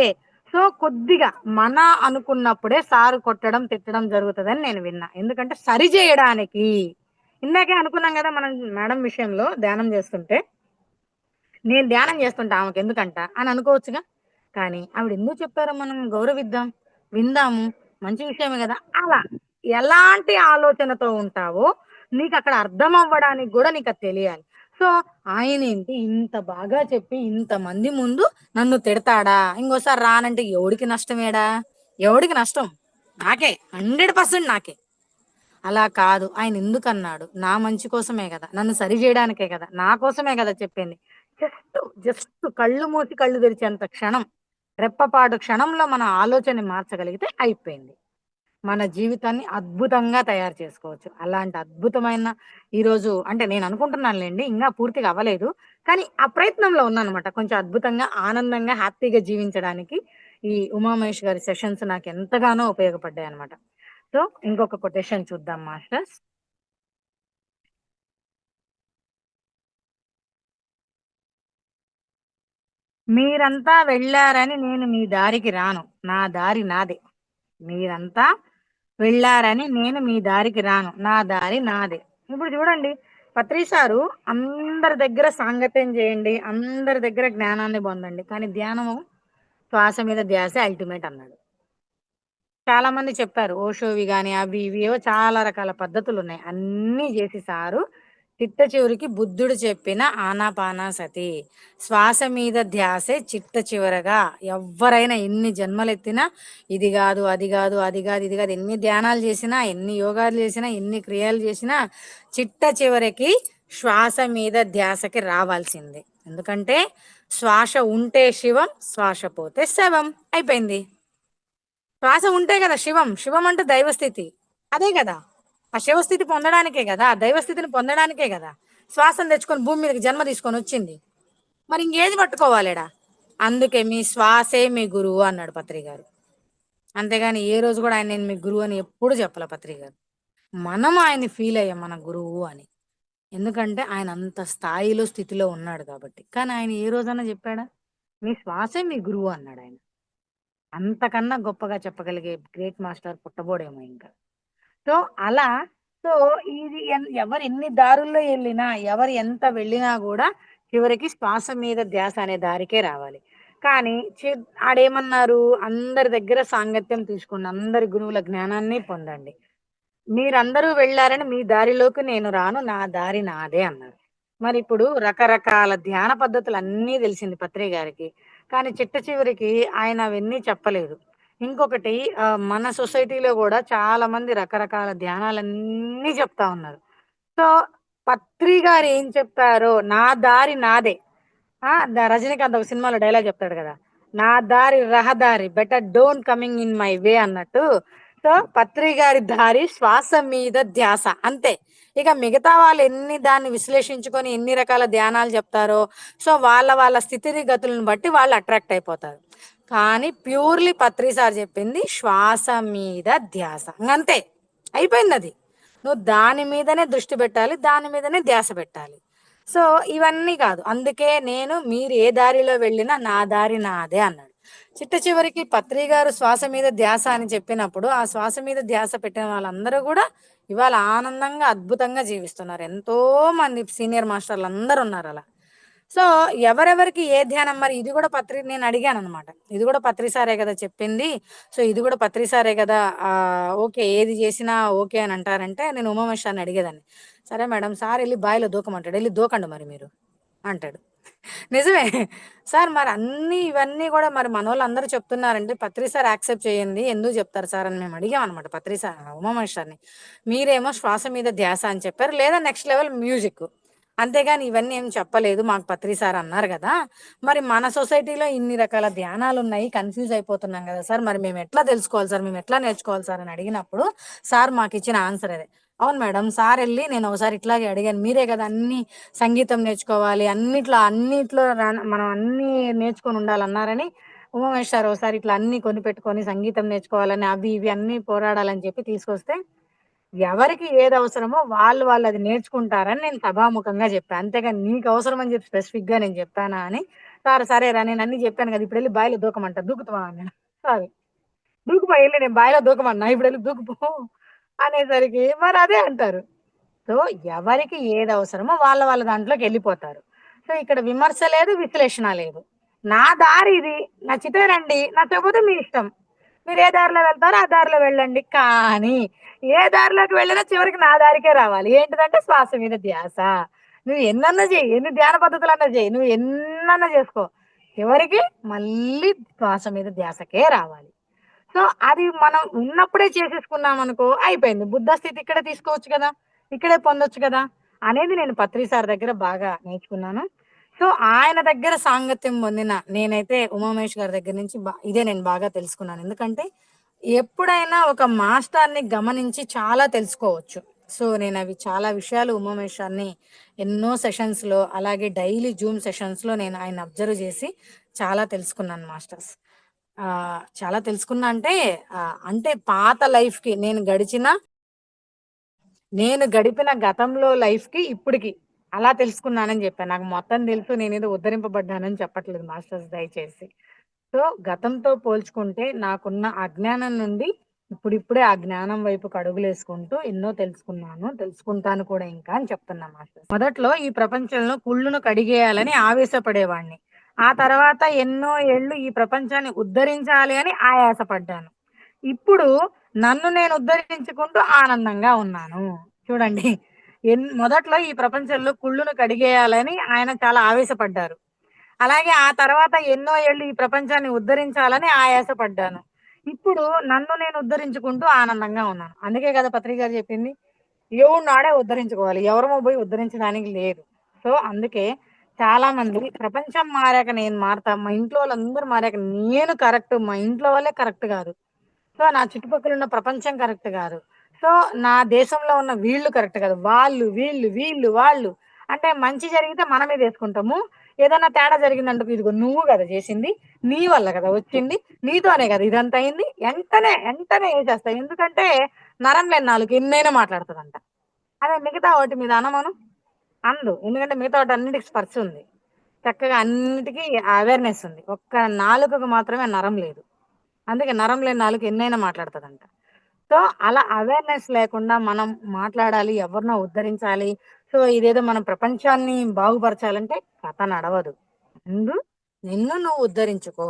Speaker 2: సో కొద్దిగా మన అనుకున్నప్పుడే సారు కొట్టడం తిట్టడం జరుగుతుందని నేను విన్నా. ఎందుకంటే సరి చేయడానికి. ఇందాకే అనుకున్నాం కదా మనం మేడం విషయంలో ధ్యానం చేస్తుంటే, నేను ధ్యానం చేస్తుంటే ఆమెకు ఎందుకంట అని అనుకోవచ్చుగా. కానీ ఆవిడ ఎందుకు చెప్పారో మనం గౌరవిద్దాం, విందాము, మంచి విషయమే కదా. అలా ఎలాంటి ఆలోచనతో ఉంటావో నీకు అక్కడ అర్థం అవ్వడానికి కూడా నీకు అది తెలియాలి. సో ఆయన ఏంటి ఇంత బాగా చెప్పి ఇంతమంది ముందు నన్ను తిడతాడా, ఇంకోసారి రానంటే ఎవడికి నష్టమేడా? ఎవడికి నష్టం? నాకే, 100% నాకే. అలా కాదు, ఆయన ఎందుకు అన్నాడు? నా మంచి కోసమే కదా, నన్ను సరి చేయడానికే కదా, నా కోసమే కదా చెప్పింది. జస్ట్ జస్ట్ కళ్ళు మూసి కళ్ళు తెరిచేంత క్షణం, రెప్పపాటు క్షణంలో మన ఆలోచన మార్చగలిగితే అయిపోయింది. మన జీవితాన్ని అద్భుతంగా తయారు చేసుకోవచ్చు. అలాంటి అద్భుతమైన ఈరోజు అంటే నేను అనుకుంటున్నానులెండి. ఇంగా పూర్తిగా అవ్వలేదు. కానీ ఆ ప్రయత్నంలో ఉన్నానన్నమాట. కొంచెం అద్భుతంగా, ఆనందంగా, హ్యాపీగా జీవించడానికి ఈ ఉమామహేష్ గారి సెషన్స్ నాకెంతగానో ఉపయోగపడ్డాయన్నమాట. సో, ఇంకొక కొటేషన్ చూద్దాం మాస్టర్స్. మీరంతా వెళ్లారని నేను మీ దారికి రాను. నా దారి నాదే. మీరంతా వెళ్లారని నేను మీ దారికి రాను. నా దారి నాదే. ఇప్పుడు చూడండి, పత్రి సారు అందరి దగ్గర సాంగత్యం చేయండి. అందరి దగ్గర జ్ఞానాన్ని పొందండి. కానీ ధ్యానము, శ్వాస మీద ధ్యాసే అల్టిమేట్ అన్నాడు. చాలా మంది చెప్పారు. ఓషోవి గాని, అవి ఇవి ఏవో చాలా రకాల పద్ధతులున్నాయి. అన్నీ జేసి సారు చిట్ట చివరికి బుద్ధుడు చెప్పిన ఆనాపానసతి. శ్వాస మీద ధ్యాసే చిట్ట చివరగా ఎవ్వరైనా ఎన్ని జన్మలెత్తినా ఇది గాదు, అది గాదు, అది గాదు, ఇది గాదు, ఎన్ని ధ్యానాలు జేసినా, ఎన్ని యోగాలు జేసినా, ఎన్ని క్రియలు జేసినా చిట్ట చివరికి శ్వాస మీద ధ్యాసకి రావాల్సిందే. ఎందుకంటే శ్వాస ఉంటే శివం, శ్వాస పోతే శవం. అయిపోయింది. శ్వాస ఉంటే కదా శివం. శివం అంటే దైవస్థితి. అదే కదా! ఆ శివస్థితి పొందడానికే గదా! దైవస్థితిని పొందడానికే గదా! శ్వాసను తెచ్చుకొని భూమి మీదకి జన్మ తీసుకొనొచ్చింది. మరి ఇంకేది పట్టుకోవాలీడ? అందుకే మీ శ్వాసే మీ గురువు అన్నాడు పత్రి గారు. అంతేగాని ఏ రోజు గూడా ఆయన నేను మీ గురువు అని ఎప్పుడు చెప్పల పత్రి గారు. మనం ఆయన్ని ఫీల్ అయ్యాం మన గురువు అని. ఎందుకంటే ఆయన అంత స్థాయిలో, స్థితిలో ఉన్నాడు కాబట్టి. కానీ ఆయన ఏ రోజన్నా చెప్పాడా? మీ శ్వాసే మీ గురువు అన్నాడాయన. అంతకన్నా గొప్పగా చెప్పగలిగే గ్రేట్ మాస్టర్ పుట్టబోడేమో ఇంకా. సో, అలా సో, ఇది ఎవరు ఎన్ని దారుల్లో ఎళ్ళినా, ఎవరు ఎంత వెళ్ళినా గూడా చివరికి శ్వాస మీద ధ్యాస అనే దారికే రావాలి. కానీ ఆడేమన్నారు? అందరి దగ్గర సాంగత్యం తీసుకోండి. అందరి గురువుల జ్ఞానాన్ని పొందండి. మీరందరూ వెళ్లారని మీ దారిలోకి నేను రాను. నా దారి నాదే అన్నారు. మరిప్పుడు రకరకాల ధ్యాన పద్ధతులన్నీ తెలిసింది పత్రి గారికి. కానీ చిట్ట చివరికి ఆయన అవన్నీ చెప్పలేదు. ఇంకొకటి మన సొసైటీలో గూడా చాలా మంది రకరకాల ధ్యానాలన్నీ చెప్తా ఉన్నారు. సో, పత్రి గారు ఏం చెప్పారో నా దారి నాదే. రజనీకాంత్ ఒక సినిమాలో డైలాగ్ చెప్తాడు గదా! నా దారి రహదారి better don't coming in my way అన్నట్టు. సో, పత్రి గారి దారి శ్వాస మీద ధ్యాస అంతే. ఇక మిగతా వాళ్ళు ఎన్ని దాన్ని విశ్లేషించుకొని ఎన్ని రకాల ధ్యానాలు చెప్తారో, సో, వాళ్ళ స్థితిగతులను బట్టి వాళ్ళు అట్రాక్ట్ అయిపోతారు. కానీ ప్యూర్‌లీ పత్రి సార్ చెప్పింది శ్వాస మీద ధ్యాస. ఇంగంతే. అయిపోయిందది. నువ్వు దాని మీదనే దృష్టి పెట్టాలి. దాని మీదనే ధ్యాస పెట్టాలి. సో, ఇవన్నీ కాదు. అందుకే నేను మీరు ఏ దారిలో వెళ్ళినా నా దారి నాదే అన్నాడు. చిట్ట చివరికి పత్రి గారు శ్వాస మీద ధ్యాస అని చెప్పినప్పుడు, ఆ శ్వాస మీద ధ్యాస పెట్టిన వాళ్ళందరూ గూడా ఇవాళ ఆనందంగా, అద్భుతంగా జీవిస్తున్నారు. ఎంతో మంది సీనియర్ మాస్టర్‌లందరూ ఉన్నారలా. సో, ఎవరెవరికి ఏ ధ్యానం మరి ఇది గూడా నేను అడిగాననమాట. ఇది గూడా పత్రి సారే గదా చెప్పింది. సో, ఇది గూడా పత్రి సారే గదా! ఓకే. ఏది జేసినా ఓకే అని అంటారంటే, నేను ఉమామహేశ్వరిని అడిగేదాన్ని. సరే మేడం, సార్ ఎళ్లి బావిలో దూకమంటాడు. ఎళ్లి దూకండి మరి మీరు అంటాడు. నిజమే. సార్ మరి అన్నీ ఇవన్నీ గూడా మరి మనోళ్ళందరూ చెప్తున్నారంటే పత్రి సార్ యాక్సెప్ట్ చేయంది. ఎందుకు చెప్తారు సార్ అని మేము అడిగామనమాట పత్రి సార్ ఉమామహేశ్వరిని. మీరేమో శ్వాస మీద ధ్యాస అని చెప్పారు. లేదా నెక్స్ట్ లెవెల్ మ్యూజిక్. అంతేగాని ఇవన్నీ ఏం చెప్పలేదు. మాకు పత్రి సార్ అన్నారు గదా! మరి మన సొసైటీలో ఇన్ని రకాల ధ్యానాలున్నాయి. కన్‌ఫ్యూజ్ అయిపోతున్నాం గదా సార్! మరి మేమెట్లా తెలుసుకోవాలి సార్? మేమెట్లా నేర్చుకోవాలి సార్? అని అడిగినప్పుడు సార్ మాకిచ్చిన ఆన్సర్ అదే. అవును మేడం. సారెళ్లి నేనొకసారి ఇట్లాగే అడిగాను. మీరే గదా అన్నీ సంగీతం నేర్చుకోవాలి. అన్నిట్లో మనం అన్నీ నేర్చుకొనుండాలన్నారని ఉమామహేశ్వర్ ఓసారి ఇట్లా అన్నీ కొనిపెట్టుకొని సంగీతం నేర్చుకోవాలని అవి ఇవి అన్నీ పోరాడాలని చెప్పి తీసుకొస్తే, ఎవరికి ఏదవసరమో వాళ్ళది నేర్చుకుంటారని నేను సభాముఖంగా జెప్పా. అంతేగాని నీకవసరమని జెప్పి స్పెసిఫిక్‌గా నేను జెప్పానా అని, సార్ సరేరా నేనన్నీ జెప్పాను గదా! ఇప్పుడెళ్లి బావిలో దూకమంటా. దూకుతావా అన్నాడు. సారీ. దూకుపో ఎళ్లి నేను బావిలో దూకమన్నా. ఇప్పుడెళ్లి దూకుపో అనేసరికి మరదే అంటారు. సో, ఎవరికి ఏదవసరమో వాళ్ళ దాంట్లోకెళ్ళిపోతారు. సో, ఇక్కడ విమర్శ లేదు, విశ్లేషణ లేదు. నా దారి ఇది. నచ్చితే రండి. నచ్చకపోతే మీ ఇష్టం. మీరు ఏ దారిలో వెళ్తారో ఆ దారిలో వెళ్ళండి. కానీ ఏ దారిలోకి వెళ్ళినా చివరికి నా దారికే రావాలి. ఏంటిదంటే శ్వాస మీద ధ్యాస. నువ్వు ఎన్నన్నా చెయ్యి, ఎన్ని ధ్యాన పద్ధతులన్నా చెయ్యి, నువ్వు ఎన్నన్నా చేసుకో, ఎవరికి మళ్ళీ శ్వాస మీద ధ్యాసకే రావాలి. సో అది మనం ఉన్నప్పుడే చేసేసుకున్నాం అనుకో అయిపోయింది. బుద్ధ స్థితి ఇక్కడే తీసుకోవచ్చు కదా, ఇక్కడే పొందొచ్చు కదా అనేది నేను పత్రి సార్ దగ్గర బాగా నేర్చుకున్నాను. సో ఆయన దగ్గర సాంగత్యం పొందిన నేనైతే ఉమామహేష్ గారి దగ్గర నుంచి ఇదే నేను బాగా తెలుసుకున్నాను. ఎందుకంటే ఎప్పుడైనా ఒక మాస్టర్ని గమనించి చాలా తెలుసుకోవచ్చు. సో నేను అవి చాలా విషయాలు ఉమామహేశ్వరిని ఎన్నో సెషన్స్లో, అలాగే డైలీ జూమ్ సెషన్స్లో నేను ఆయన అబ్జర్వ్ చేసి చాలా తెలుసుకున్నాను మాస్టర్స్. చాలా తెలుసుకున్నా అంటే అంటే పాత లైఫ్కి నేను గడిపిన గతంలో లైఫ్కి ఇప్పటికి అలా తెలుసుకున్నానని చెప్పాను. నాకు మొత్తం తెలుసు, నేనేదో ఉద్ధరింపబడ్డానని చెప్పట్లేదు మాస్టర్స్, దయచేసి. సో గతంతో పోల్చుకుంటే నాకున్న అజ్ఞానం నుండి ఇప్పుడిప్పుడే ఆ జ్ఞానం వైపుకు అడుగులేసుకుంటూ ఎన్నో తెలుసుకున్నాను, తెలుసుకుంటాను కూడా ఇంకా అని చెప్తున్నా మాస్టర్. మొదట్లో ఈ ప్రపంచంలో కుళ్ళును కడిగేయాలని ఆవేశపడేవాడిని. ఆ తర్వాత ఎన్నో ఏళ్ళు ఈ ప్రపంచాన్ని ఉద్ధరించాలి అని ఆయాసపడ్డాను. ఇప్పుడు నన్ను నేను ఉద్ధరించుకుంటూ ఆనందంగా ఉన్నాను. చూడండి, మొదట్లో ఈ ప్రపంచంలో కుళ్ళును కడిగేయాలని ఆయన చాలా ఆవేశపడ్డారు. అలాగే ఆ తర్వాత ఎన్నో ఏళ్ళు ఈ ప్రపంచాన్ని ఉద్ధరించాలని ఆయాసపడ్డాను. ఇప్పుడు నన్ను నేను ఉద్ధరించుకుంటూ ఆనందంగా ఉన్నాను. అందుకే కదా పత్రిక గారు చెప్పింది, ఎవడు నాడే ఉద్ధరించుకోవాలి, ఎవరమో పోయి ఉద్ధరించడానికి లేదు. సో అందుకే చాలా మంది ప్రపంచం మారాక నేను మారతా, మా ఇంట్లో వాళ్ళందరూ మారాక నేను కరెక్ట్, మా ఇంట్లో వాళ్ళే కరెక్ట్ కాదు, సో నా చుట్టుపక్కల ఉన్న ప్రపంచం కరెక్ట్ కాదు, సో నా దేశంలో ఉన్న వీళ్ళు కరెక్ట్ కాదు, వాళ్ళు వీళ్ళు వీళ్ళు వాళ్ళు అంటే మంచి జరిగితే మనమే చేసుకుంటాము, ఏదైనా తేడా జరిగిందంటే ఇదిగో నువ్వు కదా చేసింది, నీ వల్ల కదా వచ్చింది, నీతోనే కదా ఇదంతా అయింది, వెంటనే వెంటనే వేసేస్తాయి. ఎందుకంటే నరం లేని నాలుగు ఎన్నైనా మాట్లాడుతుందంట. అదే మిగతా వాటి మీద అనమను అందు, ఎందుకంటే మిగతా వాటి అన్నిటికి స్పర్శ ఉంది, చక్కగా అన్నిటికీ అవేర్నెస్ ఉంది, ఒక్క నాలుకకు మాత్రమే నరం లేదు. అందుకే నరం లేని నాలుగు ఎన్నైనా మాట్లాడుతుందంట. సో అలా అవేర్నెస్ లేకుండా మనం మాట్లాడాలి, ఎవరినో ఉద్ధరించాలి, సో ఇదేదో మనం ప్రపంచాన్ని బాగుపరచాలంటే కథ నడవదు. ముందు నిన్ను నువ్వు ఉద్ధరించుకో,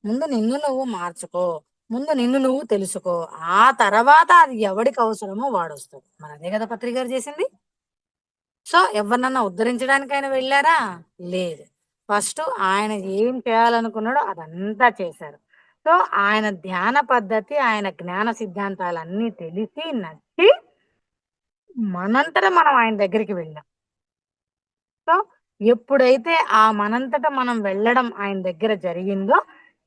Speaker 2: ముందు నిన్ను నువ్వు మార్చుకో, ముందు నిన్ను నువ్వు తెలుసుకో, ఆ తర్వాత అది ఎవడికి అవసరమో వాడు వస్తాడు. మరి అదే కదా పత్రిక గారు చేసింది. సో ఎవరినన్నా ఉద్ధరించడానికైనా వెళ్ళారా? లేదు. ఫస్ట్ ఆయన ఏం చేయాలనుకున్నాడో అదంతా చేశారు. సో ఆయన ధ్యాన పద్ధతి, ఆయన జ్ఞాన సిద్ధాంతాలన్నీ తెలిసి నచ్చి మనంతట మనం ఆయన దగ్గరికి వెళ్ళాం. సో ఎప్పుడైతే ఆ మనంతట మనం వెళ్ళడం ఆయన దగ్గర జరిగిందో,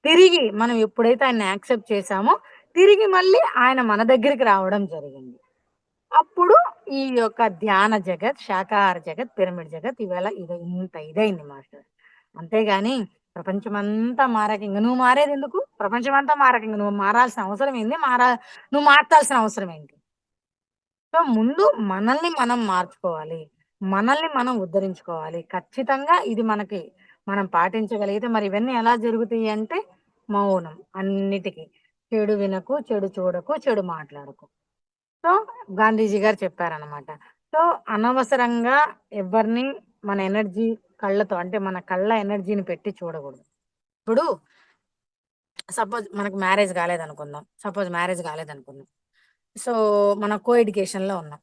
Speaker 2: తిరిగి మనం ఎప్పుడైతే ఆయన్ని యాక్సెప్ట్ చేశామో, తిరిగి మళ్ళీ ఆయన మన దగ్గరికి రావడం జరిగింది. అప్పుడు ఈ యొక్క ధ్యాన జగత్, శాకాహార జగత్, పిరమిడ్ జగత్ ఇవాళ ఇంత ఇదైంది మాస్టర్. అంతేగాని ప్రపంచమంతా మారాక ఇంక నువ్వు మారేదెందుకు? ప్రపంచమంతా మారాక ఇంక నువ్వు మారాల్సిన అవసరం ఏంది? నువ్వు మార్చాల్సిన అవసరం ఏంటి? సో ముందు మనల్ని మనం మార్చుకోవాలి, మనల్ని మనం ఉద్ధరించుకోవాలి. ఖచ్చితంగా ఇది మనం పాటించగలిగితే మరి ఇవన్నీ ఎలా జరుగుతాయి అంటే మౌనం అన్నిటికీ. చెడు వినకు, చెడు చూడకు, చెడు మాట్లాడకు. సో గాంధీజీ గారు చెప్పారనమాట. సో అనవసరంగా ఎవరిని మన ఎనర్జీ కళ్ళతో అంటే మన కళ్ళ ఎనర్జీని పెట్టి చూడకూడదు. ఇప్పుడు సపోజ్ మనకు మ్యారేజ్ కాలేదనుకుందాం. సో మనం కో ఎడ్యుకేషన్లో ఉన్నాం,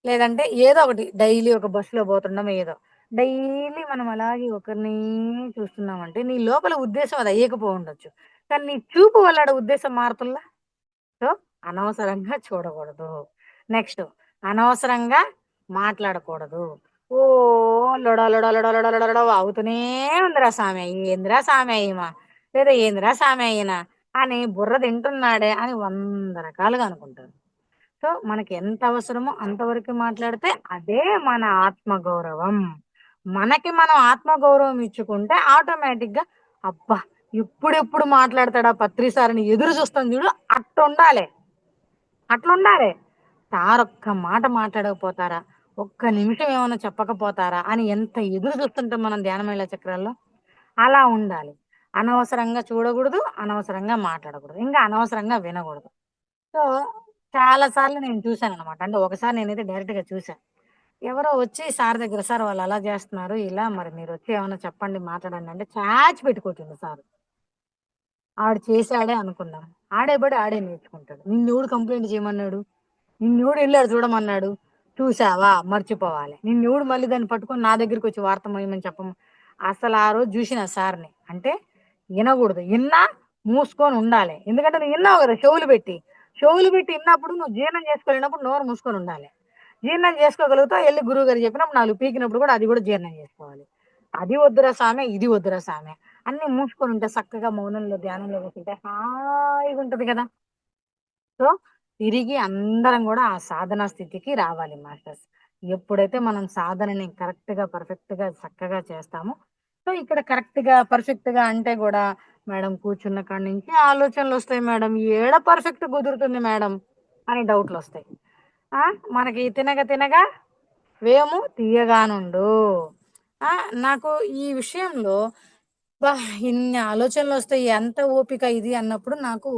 Speaker 2: లేదంటే ఏదో ఒకటి డైలీ ఒక బస్సులో పోతుండం, ఏదో డైలీ మనం అలాగే ఒకరిని చూస్తున్నామంటే నీ లోపల ఉద్దేశం అది అయ్యకపో ఉండొచ్చు, కానీ నీ చూపు వల్ల ఆడ ఉద్దేశం మారుతుందా? సో అనవసరంగా చూడకూడదు. నెక్స్ట్ అనవసరంగా మాట్లాడకూడదు. ఓ లొడ లొడ లొడ లొడ లొడ లొడ వాగుతూనే ఉందిరా సామె, ఏందిరా సామె ఈమ, లేదా ఏందిరా సామె ఈయన అని బుర్ర తింటున్నాడే అని 100 రకాలుగా అనుకుంటారు. సో మనకి ఎంత అవసరమో అంతవరకు మాట్లాడితే అదే మన ఆత్మగౌరవం. మనకి మనం ఆత్మగౌరవం ఇచ్చుకుంటే ఆటోమేటిక్గా అబ్బా ఇప్పుడెప్పుడు మాట్లాడతాడా పత్రి సార్ని ఎదురు చూస్తాం చూడు, అట్లుండాలి. సారొక్క మాట మాట్లాడకపోతారా, ఒక్క నిమిషం ఏమైనా చెప్పకపోతారా అని ఎంత ఎదురు చూస్తుంటాం మనం ధ్యానమేళ చక్రాల్లో. అలా ఉండాలి. అనవసరంగా చూడకూడదు, అనవసరంగా మాట్లాడకూడదు, ఇంకా అనవసరంగా వినకూడదు. సో చాలా సార్లు నేను చూశాననమాట. అంటే ఒకసారి నేనైతే డైరెక్ట్‌గా చూసా. ఎవరో వచ్చి సార్ దగ్గర, "సార్ వాళ్ళు అలా చేస్తున్నారు, ఇలా మరి మీరొచ్చి ఏమన్నా చెప్పండి, మాట్లాడండి" అంటే చాచి పెట్టి కొట్టిండు సారు. ఆడు చేసాడే అనుకున్నాం. ఆడే బడి ఆడే నేర్చుకుంటాడు. నిన్నెవడు కంప్లెయింట్ చేయమన్నాడు? నిన్నెవడు ఎళ్లి ఆడ చూడమన్నాడు? చూసావా మర్చిపోవాలి. నిన్నెవడు మళ్ళీ దాన్ని పట్టుకొని నా దగ్గరికి వచ్చి వార్త మొయ్యమని చెప్పము. అసలు ఆ రోజు చూసిన సార్ని అంటే వినకూడదు, విన్నా మూసుకొని ఉండాలి. ఎందుకంటే నువ్వు విన్నావు కదా చెవులు పెట్టి విన్నప్పుడు నువ్వు జీర్ణం చేసుకోలేనప్పుడు నోరు మూసుకొని ఉండాలి. జీర్ణం చేసుకోగలుగుతావు, వెళ్ళి గురువు గారు చెప్పినప్పుడు 4 పీకినప్పుడు కూడా అది కూడా జీర్ణం చేసుకోవాలి. అది వద్దురా సామె, ఇది వద్దురా సామె అన్ని మూసుకొని ఉంటే చక్కగా మౌనంలో ధ్యానంలో కూర్చుంటే హాయిగా ఉంటది కదా. సో తిరిగి అందరం కూడా ఆ సాధనా స్థితికి రావాలి మాస్టర్స్. ఎప్పుడైతే మనం సాధనని కరెక్ట్ గా పర్ఫెక్ట్ గా చక్కగా చేస్తామో, సో ఇక్కడ కరెక్ట్ గా పర్ఫెక్ట్ గా అంటే కూడా మేడం కూర్చున్న కాడి నుంచి ఆలోచనలు వస్తాయి మేడం, ఏడ పర్ఫెక్ట్ కుదురుతుంది మేడం అని డౌట్లు వస్తాయి. ఆ మనకి తినగా తినగా వేము తీయగానుండు. నాకు ఈ విషయంలో బా ఇన్ని ఆలోచనలు వస్తాయి, ఎంత ఓపిక ఇది అన్నప్పుడు నాకు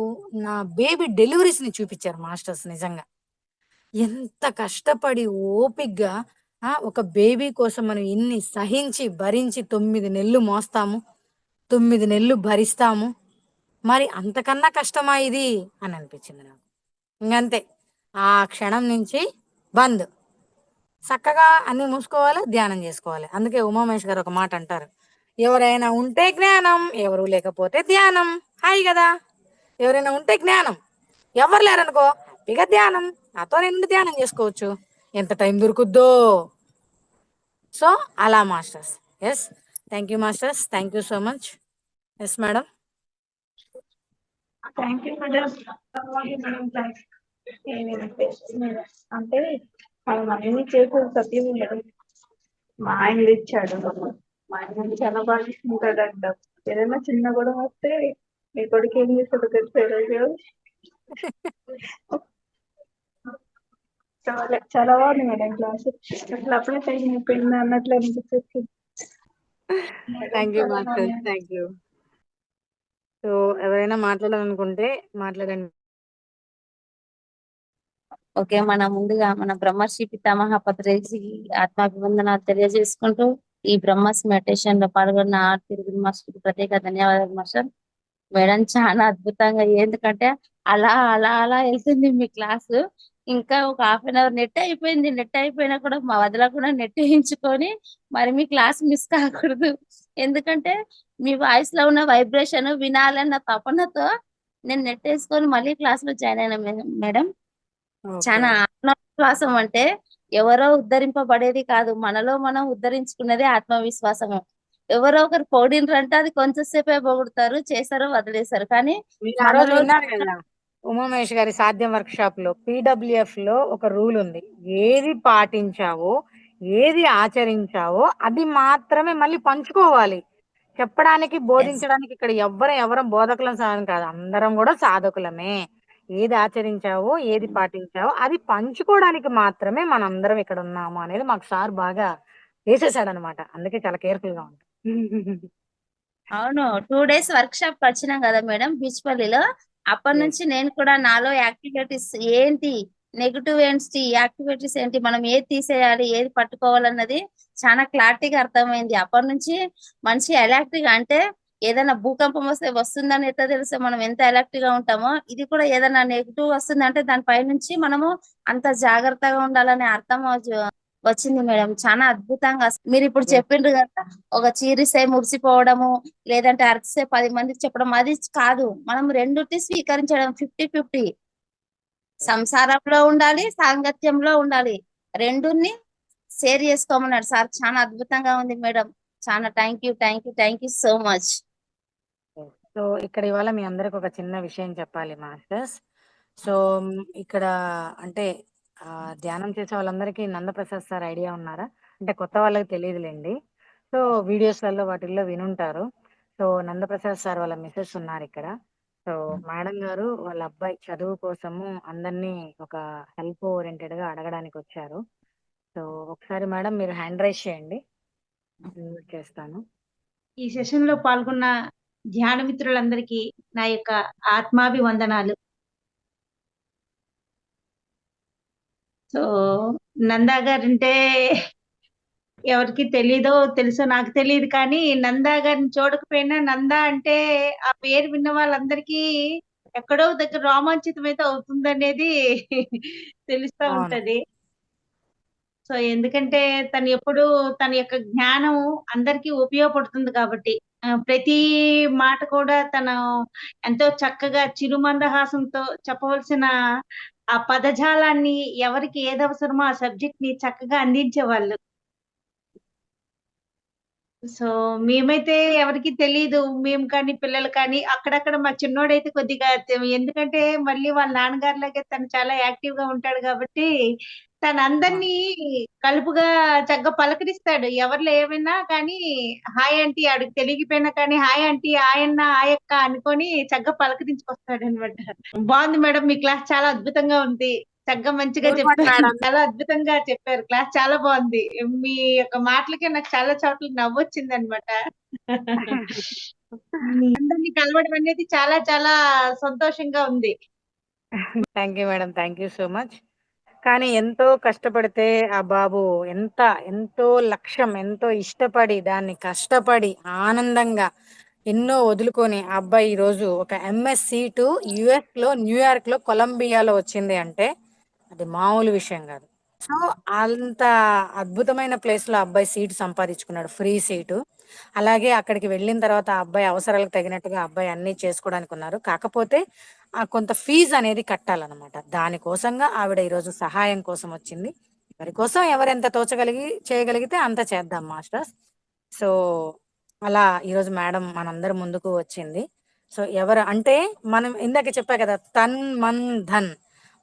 Speaker 2: నా బేబీ డెలివరీస్ ని చూపించారు మాస్టర్స్. నిజంగా ఎంత కష్టపడి ఓపిగ్గా ఒక బేబీ కోసం మనం ఇన్ని సహించి భరించి 9 నెలలు మోస్తాము, 9 నెలలు భరిస్తాము. మరి అంతకన్నా కష్టమా ఇది అని అనిపించింది నాకు. ఇంకంతే, ఆ క్షణం నుంచి బంద్. చక్కగా అన్ని మూసుకోవాలి, ధ్యానం చేసుకోవాలి. అందుకే ఉమామహేష్ గారు ఒక మాట అంటారు, ఎవరైనా ఉంటే జ్ఞానం, ఎవరు లేకపోతే ధ్యానం. హాయ్ కదా. ఎవరైనా ఉంటే జ్ఞానం, ఎవరు లేరనుకో హ్యాపీగా ధ్యానం. నాతో నేను ధ్యానం చేసుకోవచ్చు ఎంత టైం దొరుకుద్దో. సో అలా masters. Yes, thank you masters, thank you so much. Yes madam.
Speaker 1: Thank you madam. అంటే మనం అన్ని చేసే సత్యం మేడం. మా ఆయన ఇచ్చాడు, మా ఆయన చాలా బాగా చూసుకుంటాడంట. ఏదైనా చిన్న గొడవ వస్తే మీ కొడుకు ఏం చేస్తాడో తెలిసాడు. చాలా చాలా బాగుంది మేడం క్లాస్. అసలు అప్పుడే టైం అయిపోయింది అన్నట్లు అనిపించేస్తుంది.
Speaker 2: Thank you masters, thank you. So ఎవరైనా మాట్లాడాలనుకుంటే మాట్లాడండి.
Speaker 3: ఓకే, మన ముందుగా మన బ్రహ్మర్షి పితామహ పత్రిజీకి ఆత్మాభివందనాలు తెలియజేసుకుంటూ ఈ బ్రహ్మస్ మెడిటేషన్ లో పాల్గొన్న తిరుగు మాస్టర్కి ప్రత్యేక ధన్యవాదాలు మాస్టర్. మేడం చాలా అద్భుతంగా, ఎందుకంటే అలా అలా అలా వెళ్తుంది మీ క్లాసు. ఇంకా ఒక ½ నెట్ అయిపోయింది. నెట్ అయిపోయినా కూడా మా వదలకుండా నెట్ వేయించుకొని మరి మీ క్లాస్ మిస్ కాకూడదు, ఎందుకంటే మీ వాయిస్ లో ఉన్న వైబ్రేషన్ వినాలన్న తపనతో నేను నెట్ వేసుకొని మళ్ళీ క్లాస్ లో జాయిన్ అయినా మేడం. చాలా ఆత్మవిశ్వాసం అంటే ఎవరో ఉద్ధరింపబడేది కాదు, మనలో మనం ఉద్ధరించుకున్నదే ఆత్మవిశ్వాసము. ఎవరో ఒకరు పొగిడినరంటే అది కొంచెంసేపే పొగుడుతారు, చేశారో వదిలేశారు, కానీ
Speaker 2: మీరు ఆ రోజు
Speaker 3: మనలో
Speaker 2: విన్నారు కదా ఉమామహేష్ గారి సాధ్యం వర్క్ షాప్ లో పీడబ్ల్యూఎఫ్ లో ఒక రూల్ ఉంది, ఏది పాటించావో ఏది ఆచరించావో అది మాత్రమే మళ్ళీ పంచుకోవాలి. చెప్పడానికి బోధించడానికి ఇక్కడ ఎవరం బోధకులం సాధన కాదు, అందరం కూడా సాధకులమే. ఏది ఆచరించావో ఏది పాటించావో అది పంచుకోవడానికి మాత్రమే మనందరం ఇక్కడ ఉన్నాము అనేది మాకు సార్ బాగా వేసేసాడు అనమాట. అందుకే చాలా కేర్ఫుల్ గా ఉంటాం.
Speaker 3: అవును, 2 days వర్క్ షాప్ వచ్చినాం కదా మేడం బీచ్పల్లిలో. అప్పటి నుంచి నేను కూడా నాలో యాక్టివిటీస్ ఏంటి, నెగిటివ్ ఏంటి, యాక్టివిటీస్ ఏంటి, మనం ఏది తీసేయాలి ఏది పట్టుకోవాలన్నది చాలా క్లారిటీగా అర్థమైంది. అప్పటి నుంచి మనిషి ఎలాక్టివ్ అంటే ఏదైనా భూకంపం వస్తే వస్తుందని ఎట్లా తెలుసు మనం ఎంత ఎలక్ట్గా ఉంటామో, ఇది కూడా ఏదైనా నెగిటివ్ వస్తుందంటే దానిపై నుంచి మనము అంత జాగ్రత్తగా ఉండాలనే అర్థం వచ్చింది మేడం. చాలా అద్భుతంగా మీరు ఇప్పుడు చెప్పిండ్రు కదా, ఒక చీరిసే మురిసిపోవడము లేదంటే అరిసే 10 మందికి చెప్పడం అది కాదు, మనం రెండుటి స్వీకరించడం 50-50. సంసారంలో ఉండాలి, సాంగత్యంలో ఉండాలి, రెండుని షేర్ చేసుకోమన్నాడు సార్. చాలా అద్భుతంగా ఉంది మేడం. చాలా thank you so much.
Speaker 2: So ఇక్కడ ఇవాళ మీ అందరికి ఒక చిన్న విషయం చెప్పాలి మాస్టర్స్. సో ఇక్కడ అంటే ధ్యానం చేసే వాళ్ళందరికీ నందప్రసాద్ సార్ ఐడియా ఉన్నారా అంటే కొత్త వాళ్ళకి తెలియదులేండి. సో వీడియోస్లలో వాటిల్లో వినుంటారు. సో నందప్రసాద్ సార్ వాళ్ళ మిస్సెస్ ఉన్నారు ఇక్కడ. సో మేడం గారు వాళ్ళ అబ్బాయి చదువు కోసము అందరినీ ఒక హెల్ప్ ఓరియంటెడ్ గా అడగడానికి వచ్చారు. సో ఒకసారి మేడం మీరు హ్యాండ్ రైజ్ చేయండి, చేస్తాను.
Speaker 4: ఈ సెషన్ లో పాల్గొన్న ధ్యాన మిత్రులందరికీ నా యొక్క ఆత్మాభివందనాలు. సో నందా గారంటే ఎవరికి తెలీదో తెలుసో నాకు తెలియదు, కానీ నందా గారిని చూడకపోయినా నందా అంటే ఆ పేరు విన్న వాళ్ళందరికీ ఎక్కడో దగ్గర రోమాంచితం అయితే అవుతుందనేది తెలుస్తా ఉంటది. సో ఎందుకంటే తను ఎప్పుడు తన యొక్క జ్ఞానం అందరికీ ఉపయోగపడుతుంది కాబట్టి ప్రతి మాట కూడా తను ఎంతో చక్కగా చిరుమందహాసంతో చెప్పవలసిన ఆ పదజాలాన్ని ఎవరికి ఏది అవసరమో ఆ సబ్జెక్ట్ ని చక్కగా అందించేవాళ్ళు. సో మేమైతే ఎవరికీ తెలీదు. మేము కానీ, పిల్లలు కానీ అక్కడక్కడ మా చిన్నోడైతే కొద్దిగా ఎందుకంటే మళ్ళీ వాళ్ళ నాన్నగారిలాగే తను చాలా యాక్టివ్‌గా ఉంటాడు కాబట్టి, తనందరినీ కలుపుగా చక్కగా పలకరిస్తాడు. ఎవరిలో ఏమైనా కానీ హాయ్ ఆంటీ ఆడికి తెలియకపోయినా కానీ హాయ్ ఆంటీ, ఆయన్న, ఆయక్క అనుకోని చక్కగా పలకరించుకొస్తాడనమాట. బావుంది మేడం. మీ క్లాస్ చాలా అద్భుతంగా ఉంది. చక్కగా మంచిగా
Speaker 2: Good
Speaker 4: చెప్పారు.
Speaker 2: madam.
Speaker 4: చాలా అద్భుతంగా చెప్పారు. క్లాస్ చాలా బావుంది. మీ యొక్క మాటలకే నాకు చాలా చోట్ల నవ్వొచ్చిందనమాట. అందరిని కలవడం అనేది చాలా చాలా సంతోషంగా ఉంది.
Speaker 2: Thank you madam. Thank you so much. కానీ ఎంతో కష్టపడితే ఆ బాబు ఎంతో లక్ష్యం, ఎంతో ఇష్టపడి, దాన్ని కష్టపడి, ఆనందంగా ఎన్నో వదులుకొని ఆ అబ్బాయి ఈరోజు ఒక ఎంఎస్ సీటు యుఎస్లో, న్యూయార్క్లో, కొలంబియాలో వచ్చింది అంటే అది మామూలు విషయం కాదు. సో అంత అద్భుతమైన ప్లేస్లో అబ్బాయి సీటు సంపాదించుకున్నాడు, ఫ్రీ సీటు. అలాగే అక్కడికి వెళ్ళిన తర్వాత ఆ అబ్బాయి అవసరాలకు తగినట్టుగా అబ్బాయి అన్నీ చేసుకోవడానికి ఉన్నారు. కాకపోతే కొంత ఫీజు అనేది కట్టాలన్నమాట. దానికోసంగా ఆవిడ ఈరోజు సహాయం కోసం వచ్చింది. ఎవరి కోసం ఎవరెంత చేయగలిగితే అంత చేద్దాం మాస్టర్స్. సో అలా ఈరోజు మేడం మనందరి ముందుకు వచ్చింది. సో ఎవరు అంటే మనం ఇందాక చెప్పా కదా, తన్ మన్ ధన్.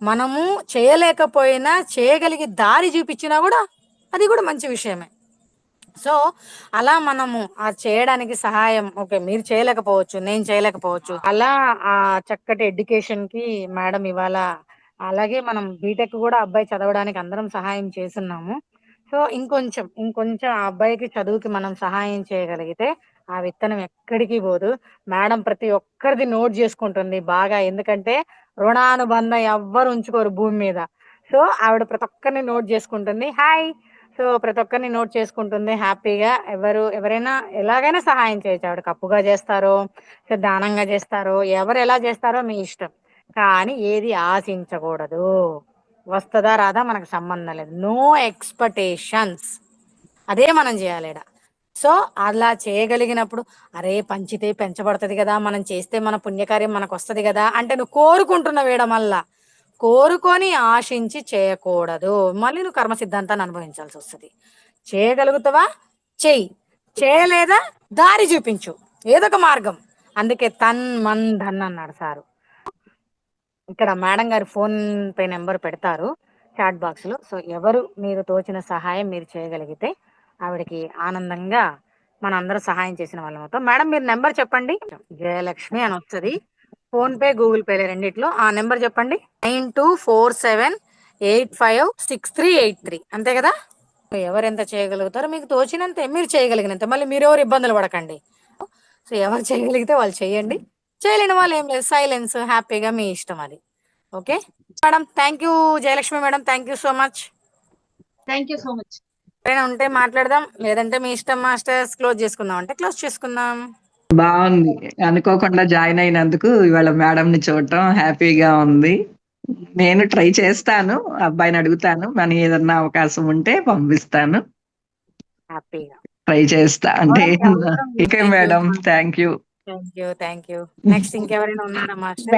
Speaker 2: మనము చేయలేకపోయినా చేయగలిగి దారి చూపించినా కూడా అది కూడా మంచి విషయమే. సో అలా మనము ఆ చేయడానికి సహాయం, ఓకే మీరు చేయలేకపోవచ్చు, నేను చేయలేకపోవచ్చు, అలా ఆ చక్కటి ఎడ్యుకేషన్ కి మేడం ఇవాళ, అలాగే మనం బీటెక్ కూడా అబ్బాయి చదవడానికి అందరం సహాయం చేస్తున్నాము. సో ఇంకొంచెం ఆ అబ్బాయికి చదువుకి మనం సహాయం చేయగలిగితే ఆ విత్తనం ఎక్కడికి పోదు. మేడం ప్రతి ఒక్కరిది నోట్ చేసుకుంటుంది బాగా, ఎందుకంటే రుణానుబంధం ఎవ్వరు ఉంచుకోరు భూమి మీద. సో ఆవిడ ప్రతి ఒక్కరిని నోట్ చేసుకుంటుంది. హాయ్. సో ప్రతి ఒక్కరిని నోట్ చేసుకుంటుంది హ్యాపీగా. ఎవరైనా ఎలాగైనా సహాయం చేయొచ్చు. ఆవిడకి అప్పుగా చేస్తారో, దానంగా చేస్తారో, ఎవరు ఎలా చేస్తారో మీ ఇష్టం. కానీ ఏది ఆశించకూడదు. వస్తుందా రాదా మనకు సంబంధం లేదు. No expectations. అదే మనం చేయాలి ఈడ. సో అలా చేయగలిగినప్పుడు అరే పంచితే పెంచబడుతుంది కదా, మనం చేస్తే మన పుణ్యకార్యం మనకు వస్తుంది కదా అంటే నువ్వు కోరుకుంటున్న వేయడం వల్ల, కోరుకొని ఆశించి చేయకూడదు. మళ్ళీ నువ్వు కర్మ సిద్ధాంతాన్ని అనుభవించాల్సి వస్తుంది. చేయగలుగుతావా చెయ్యి, చేయలేదా దారి చూపించు, ఏదొక మార్గం. అందుకే తన్ మన్ ధన్ అన్నాడు సారు. ఇక్కడ మేడం గారి ఫోన్ పే నెంబర్ పెడతారు చాట్ బాక్స్ లో. సో ఎవరు మీరు తోచిన సహాయం మీరు చేయగలిగితే ఆవిడకి ఆనందంగా మనందరం సహాయం చేసిన వాళ్ళం అవుతాం. మేడం మీరు నెంబర్ చెప్పండి. జయలక్ష్మి అని వస్తుంది, ఫోన్ పే గూగుల్ పే రెండిట్లో. ఆ నెంబర్ చెప్పండి. 9247856383. అంతే కదా. ఎవరెంత చేయగలుగుతారో మీకు తోచినంతే మీరు చేయగలిగినంత, మళ్ళీ మీరెవరు ఇబ్బందులు పడకండి. సో ఎవరు చేయగలిగితే వాళ్ళు చేయండి, చేయలేని వాళ్ళు ఏం లేదు, సైలెన్స్, హ్యాపీగా మీ ఇష్టం అది. Okay madam. Thank you Jayalakshmi madam. Thank you so much.
Speaker 4: Thank you so much.
Speaker 2: ఎవరైనా ఉంటే మాట్లాడదాం, లేదంటే మీ ఇష్టం మాస్టర్స్. క్లోజ్ చేసుకుందాం అంటే క్లోజ్ చేసుకుందాం.
Speaker 5: బాగుంది. అనుకోకుండా జాయిన్ అయినందుకు ఇవాళ మేడం ని చూడటం హ్యాపీగా ఉంది. నేను ట్రై చేస్తాను, అబ్బాయిని అడుగుతాను, మన ఏదన్నా అవకాశం ఉంటే పంపిస్తాను,
Speaker 2: హ్యాపీగా
Speaker 5: ట్రై చేస్తా. అంటే okay
Speaker 2: Thank you.
Speaker 5: Madam, thank you.
Speaker 2: Thank you. Next ఇంకెవరైనా ఉన్నారా మాస్టర్?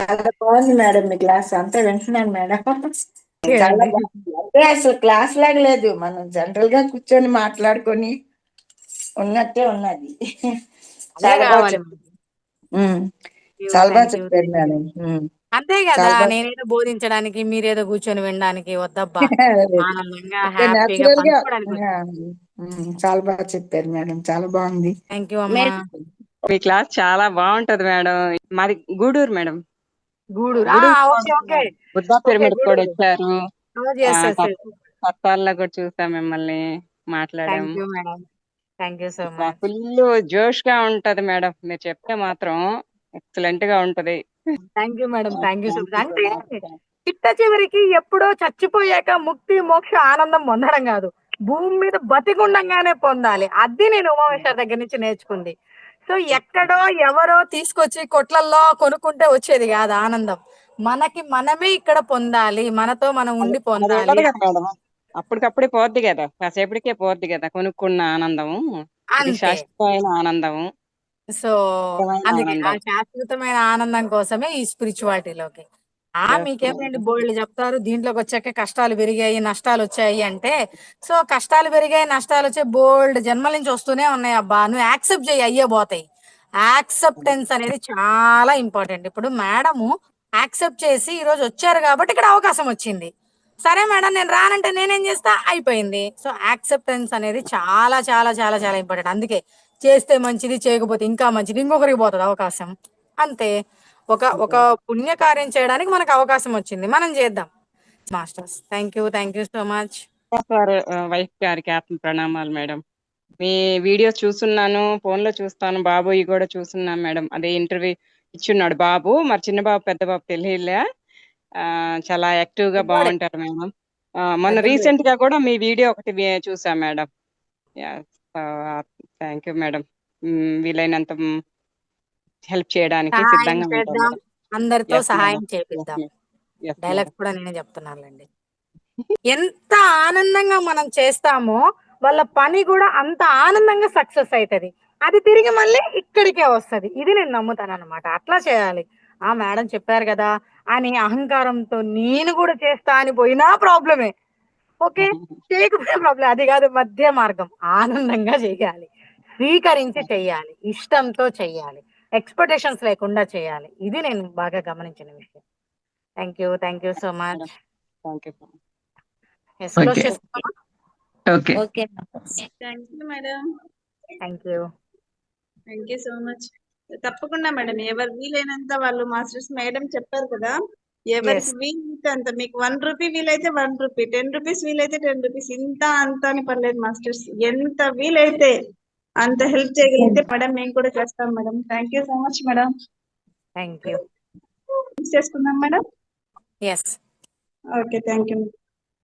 Speaker 6: చాలా బాగుంది మేడం మీ క్లాస్. అంతా వింటున్నాను మేడం. చాలా బాగుంది. అంటే అసలు క్లాస్ లాగా లేదు, మనం జనరల్ గా కూర్చొని మాట్లాడుకొని ఉన్నట్టే ఉన్నది. చాలా బాగా చాలా బాగా చెప్పారు మేడం.
Speaker 2: అంతే కదా,
Speaker 6: చాలా బాగా-
Speaker 2: నేనేదో బోధించడానికి మీరేదో కూర్చొని వినడానికి వద్దబ్బా. ఆనందంగా
Speaker 6: అంటే
Speaker 2: హ్యాపీగా
Speaker 6: natural గా,
Speaker 2: పంచుకోవడానికి.
Speaker 6: చాలా బాగా చెప్పారు మేడం, చాలా బాగుంది.
Speaker 2: థ్యాంక్ యూ అమ్మా.
Speaker 7: మీ క్లాస్ చాలా బాగుంటది మేడం. మాది Gudur madam.
Speaker 2: Gudur. Okay okay.
Speaker 7: Buddha pyramid కూడా వచ్చారు. కొత్త వాళ్ళ కూడా చూసాం, మిమ్మల్ని మాట్లాడాం.
Speaker 2: Thank you madam. Thank you so much.
Speaker 7: Full జోష్ గా ఉంటది మేడం, మీరు చెప్తే మాత్రం ఎక్సలెంట్ గా ఉంటది.
Speaker 2: Thank you madam. Thank you so much. అంటే చిట్ట చివరికి ఎప్పుడో చచ్చిపోయాక ముక్తి మోక్ష ఆనందం పొందడం కాదు, భూమి మీద బతికుండంగానే పొందాలి. అది నేను ఉమామేశ్వర్ దగ్గర నుంచి నేర్చుకుంది. సో ఎక్కడో ఎవరో తీసుకొచ్చి కొట్లల్లో కొనుక్కుంటే వచ్చేది కాదు ఆనందం. మనకి మనమే ఇక్కడ పొందాలి, మనతో మనం ఉండి పొందాలి.
Speaker 7: మేడం అప్పటికప్పుడే పోద్ది కదా, కాసేపటికే పోద్ది కదా కొనుక్కున్న ఆనందము. ఇది
Speaker 2: అంతే.
Speaker 7: శాశ్వతమైన ఆనందము,
Speaker 2: సో
Speaker 7: నిజమైన
Speaker 2: అందుకే ఆ
Speaker 7: ఆనందం.
Speaker 2: శాశ్వతమైన ఆనందం కోసమే ఈ స్పిరిచువాలిటీలోకి.
Speaker 7: Yes,
Speaker 2: మీకేమేంటి
Speaker 7: madam.
Speaker 2: బోల్డ్ చెప్తారు, దీంట్లోకి వచ్చాక కష్టాలు పెరిగాయి, నష్టాలు వచ్చాయి అంటే, సో కష్టాలు పెరిగాయి, నష్టాలు వచ్చాయి, బోల్డ్ జన్మల నుంచి వస్తూనే ఉన్నాయి అబ్బా. నువ్వు యాక్సెప్ట్ చేయి, అయ్యే పోతాయి. యాక్సెప్టెన్స్ అనేది చాలా ఇంపార్టెంట్. ఇప్పుడు మేడము యాక్సెప్ట్ చేసి ఈ రోజు వచ్చారు కాబట్టి ఇక్కడ అవకాశం వచ్చింది. సరే మేడం నేను రానంటే నేనేం చేస్తా, అయిపోయింది. సో యాక్సెప్టెన్స్ అనేది చాలా చాలా చాలా చాలా ఇంపార్టెంట్. అందుకే చేస్తే మంచిది, చేయకపోతే ఇంకా మంచిది, ఇంకొకరికి పోతుంది అవకాశం. అంతే. ఒక ఒక పుణ్యకార్యం చేయడానికి మనకు అవకాశం వచ్చింది, మనం చేద్దాం. Masters thank you so much.
Speaker 7: Sir wife గారికి ఆత్మ ప్రణామాలు మేడం. మీ వీడియోస్ చూస్తున్నాను, ఫోన్ లో చూస్తాను, బాబు కూడా చూస్తున్నాను మేడం. అదే ఇంటర్వ్యూ ఇచ్చున్నాడు బాబు, మరి చిన్న బాబు పెద్ద బాబు తెలియలే. చాలా యాక్టివ్ గా బాగుంటారు మేడం. మొన్న రీసెంట్ గా కూడా మీ వీడియో ఒకటి చూసా మేడం. Thank you madam. వీలైనంత హెల్ప్ చేయడానికి
Speaker 2: సహాయం
Speaker 7: సిద్ధంగా ఉంటాం
Speaker 2: చేద్దాం,
Speaker 7: మేడం.
Speaker 2: అందరితో
Speaker 7: Yes,
Speaker 2: సహాయం
Speaker 7: madam.
Speaker 2: చేపిద్దాం.
Speaker 7: Yes, yes,
Speaker 2: dialogue
Speaker 7: madam.
Speaker 2: కూడా నేనే చెప్తున్నానులేండి. ఎంత ఆనందంగా మనం చేస్తామో వాళ్ళ పని కూడా అంత ఆనందంగా సక్సెస్ అవుతుంది. అది తిరిగి మళ్ళీ ఇక్కడికే వస్తది. ఇది నేను నమ్ముతాను అనమాట. అట్లా చేయాలి. మేడం చెప్పారు కదా అని అహంకారంతో నేను కూడా చేస్తా అని పోయినా ప్రాబ్లమే. ఓకే, చేయకపోయినా ప్రాబ్లం. అది కాదు మధ్య మార్గం. ఆనందంగా చేయాలి, స్వీకరించి చెయ్యాలి, ఇష్టంతో చెయ్యాలి, ఎక్స్పెక్టేషన్స్ లేకుండా చేయాలి. ఇది నేను బాగా గమనించిన విషయం. Thank you so much.
Speaker 7: Thank you.
Speaker 2: Close
Speaker 5: Okay.
Speaker 2: చేసుకుందామా?
Speaker 5: Okay.
Speaker 3: Okay
Speaker 1: thank you madam.
Speaker 2: Thank you.
Speaker 1: Thank you so much. తప్పకుండా మేడం, ఎవరు వీలైనంత వాళ్ళు మాస్టర్స్ మేడం చెప్పారు కదా, ఎవరికి వీలైతే అంత. మీకు 1 రూపీ వీలైతే 1 రూపీ, 10 రూపీస్ వీలైతే 10 రూపీస్, ఇంత అంత అని పర్లేదు మాస్టర్స్. ఎంత వీలైతే అంత హెల్ప్ చేయగలిగితే మేడం మేము కూడా చేస్తాం madam. Thank you so much madam.
Speaker 2: Thank you.
Speaker 1: చేసుకుందాం madam.
Speaker 2: Yes.
Speaker 1: Okay, thank you.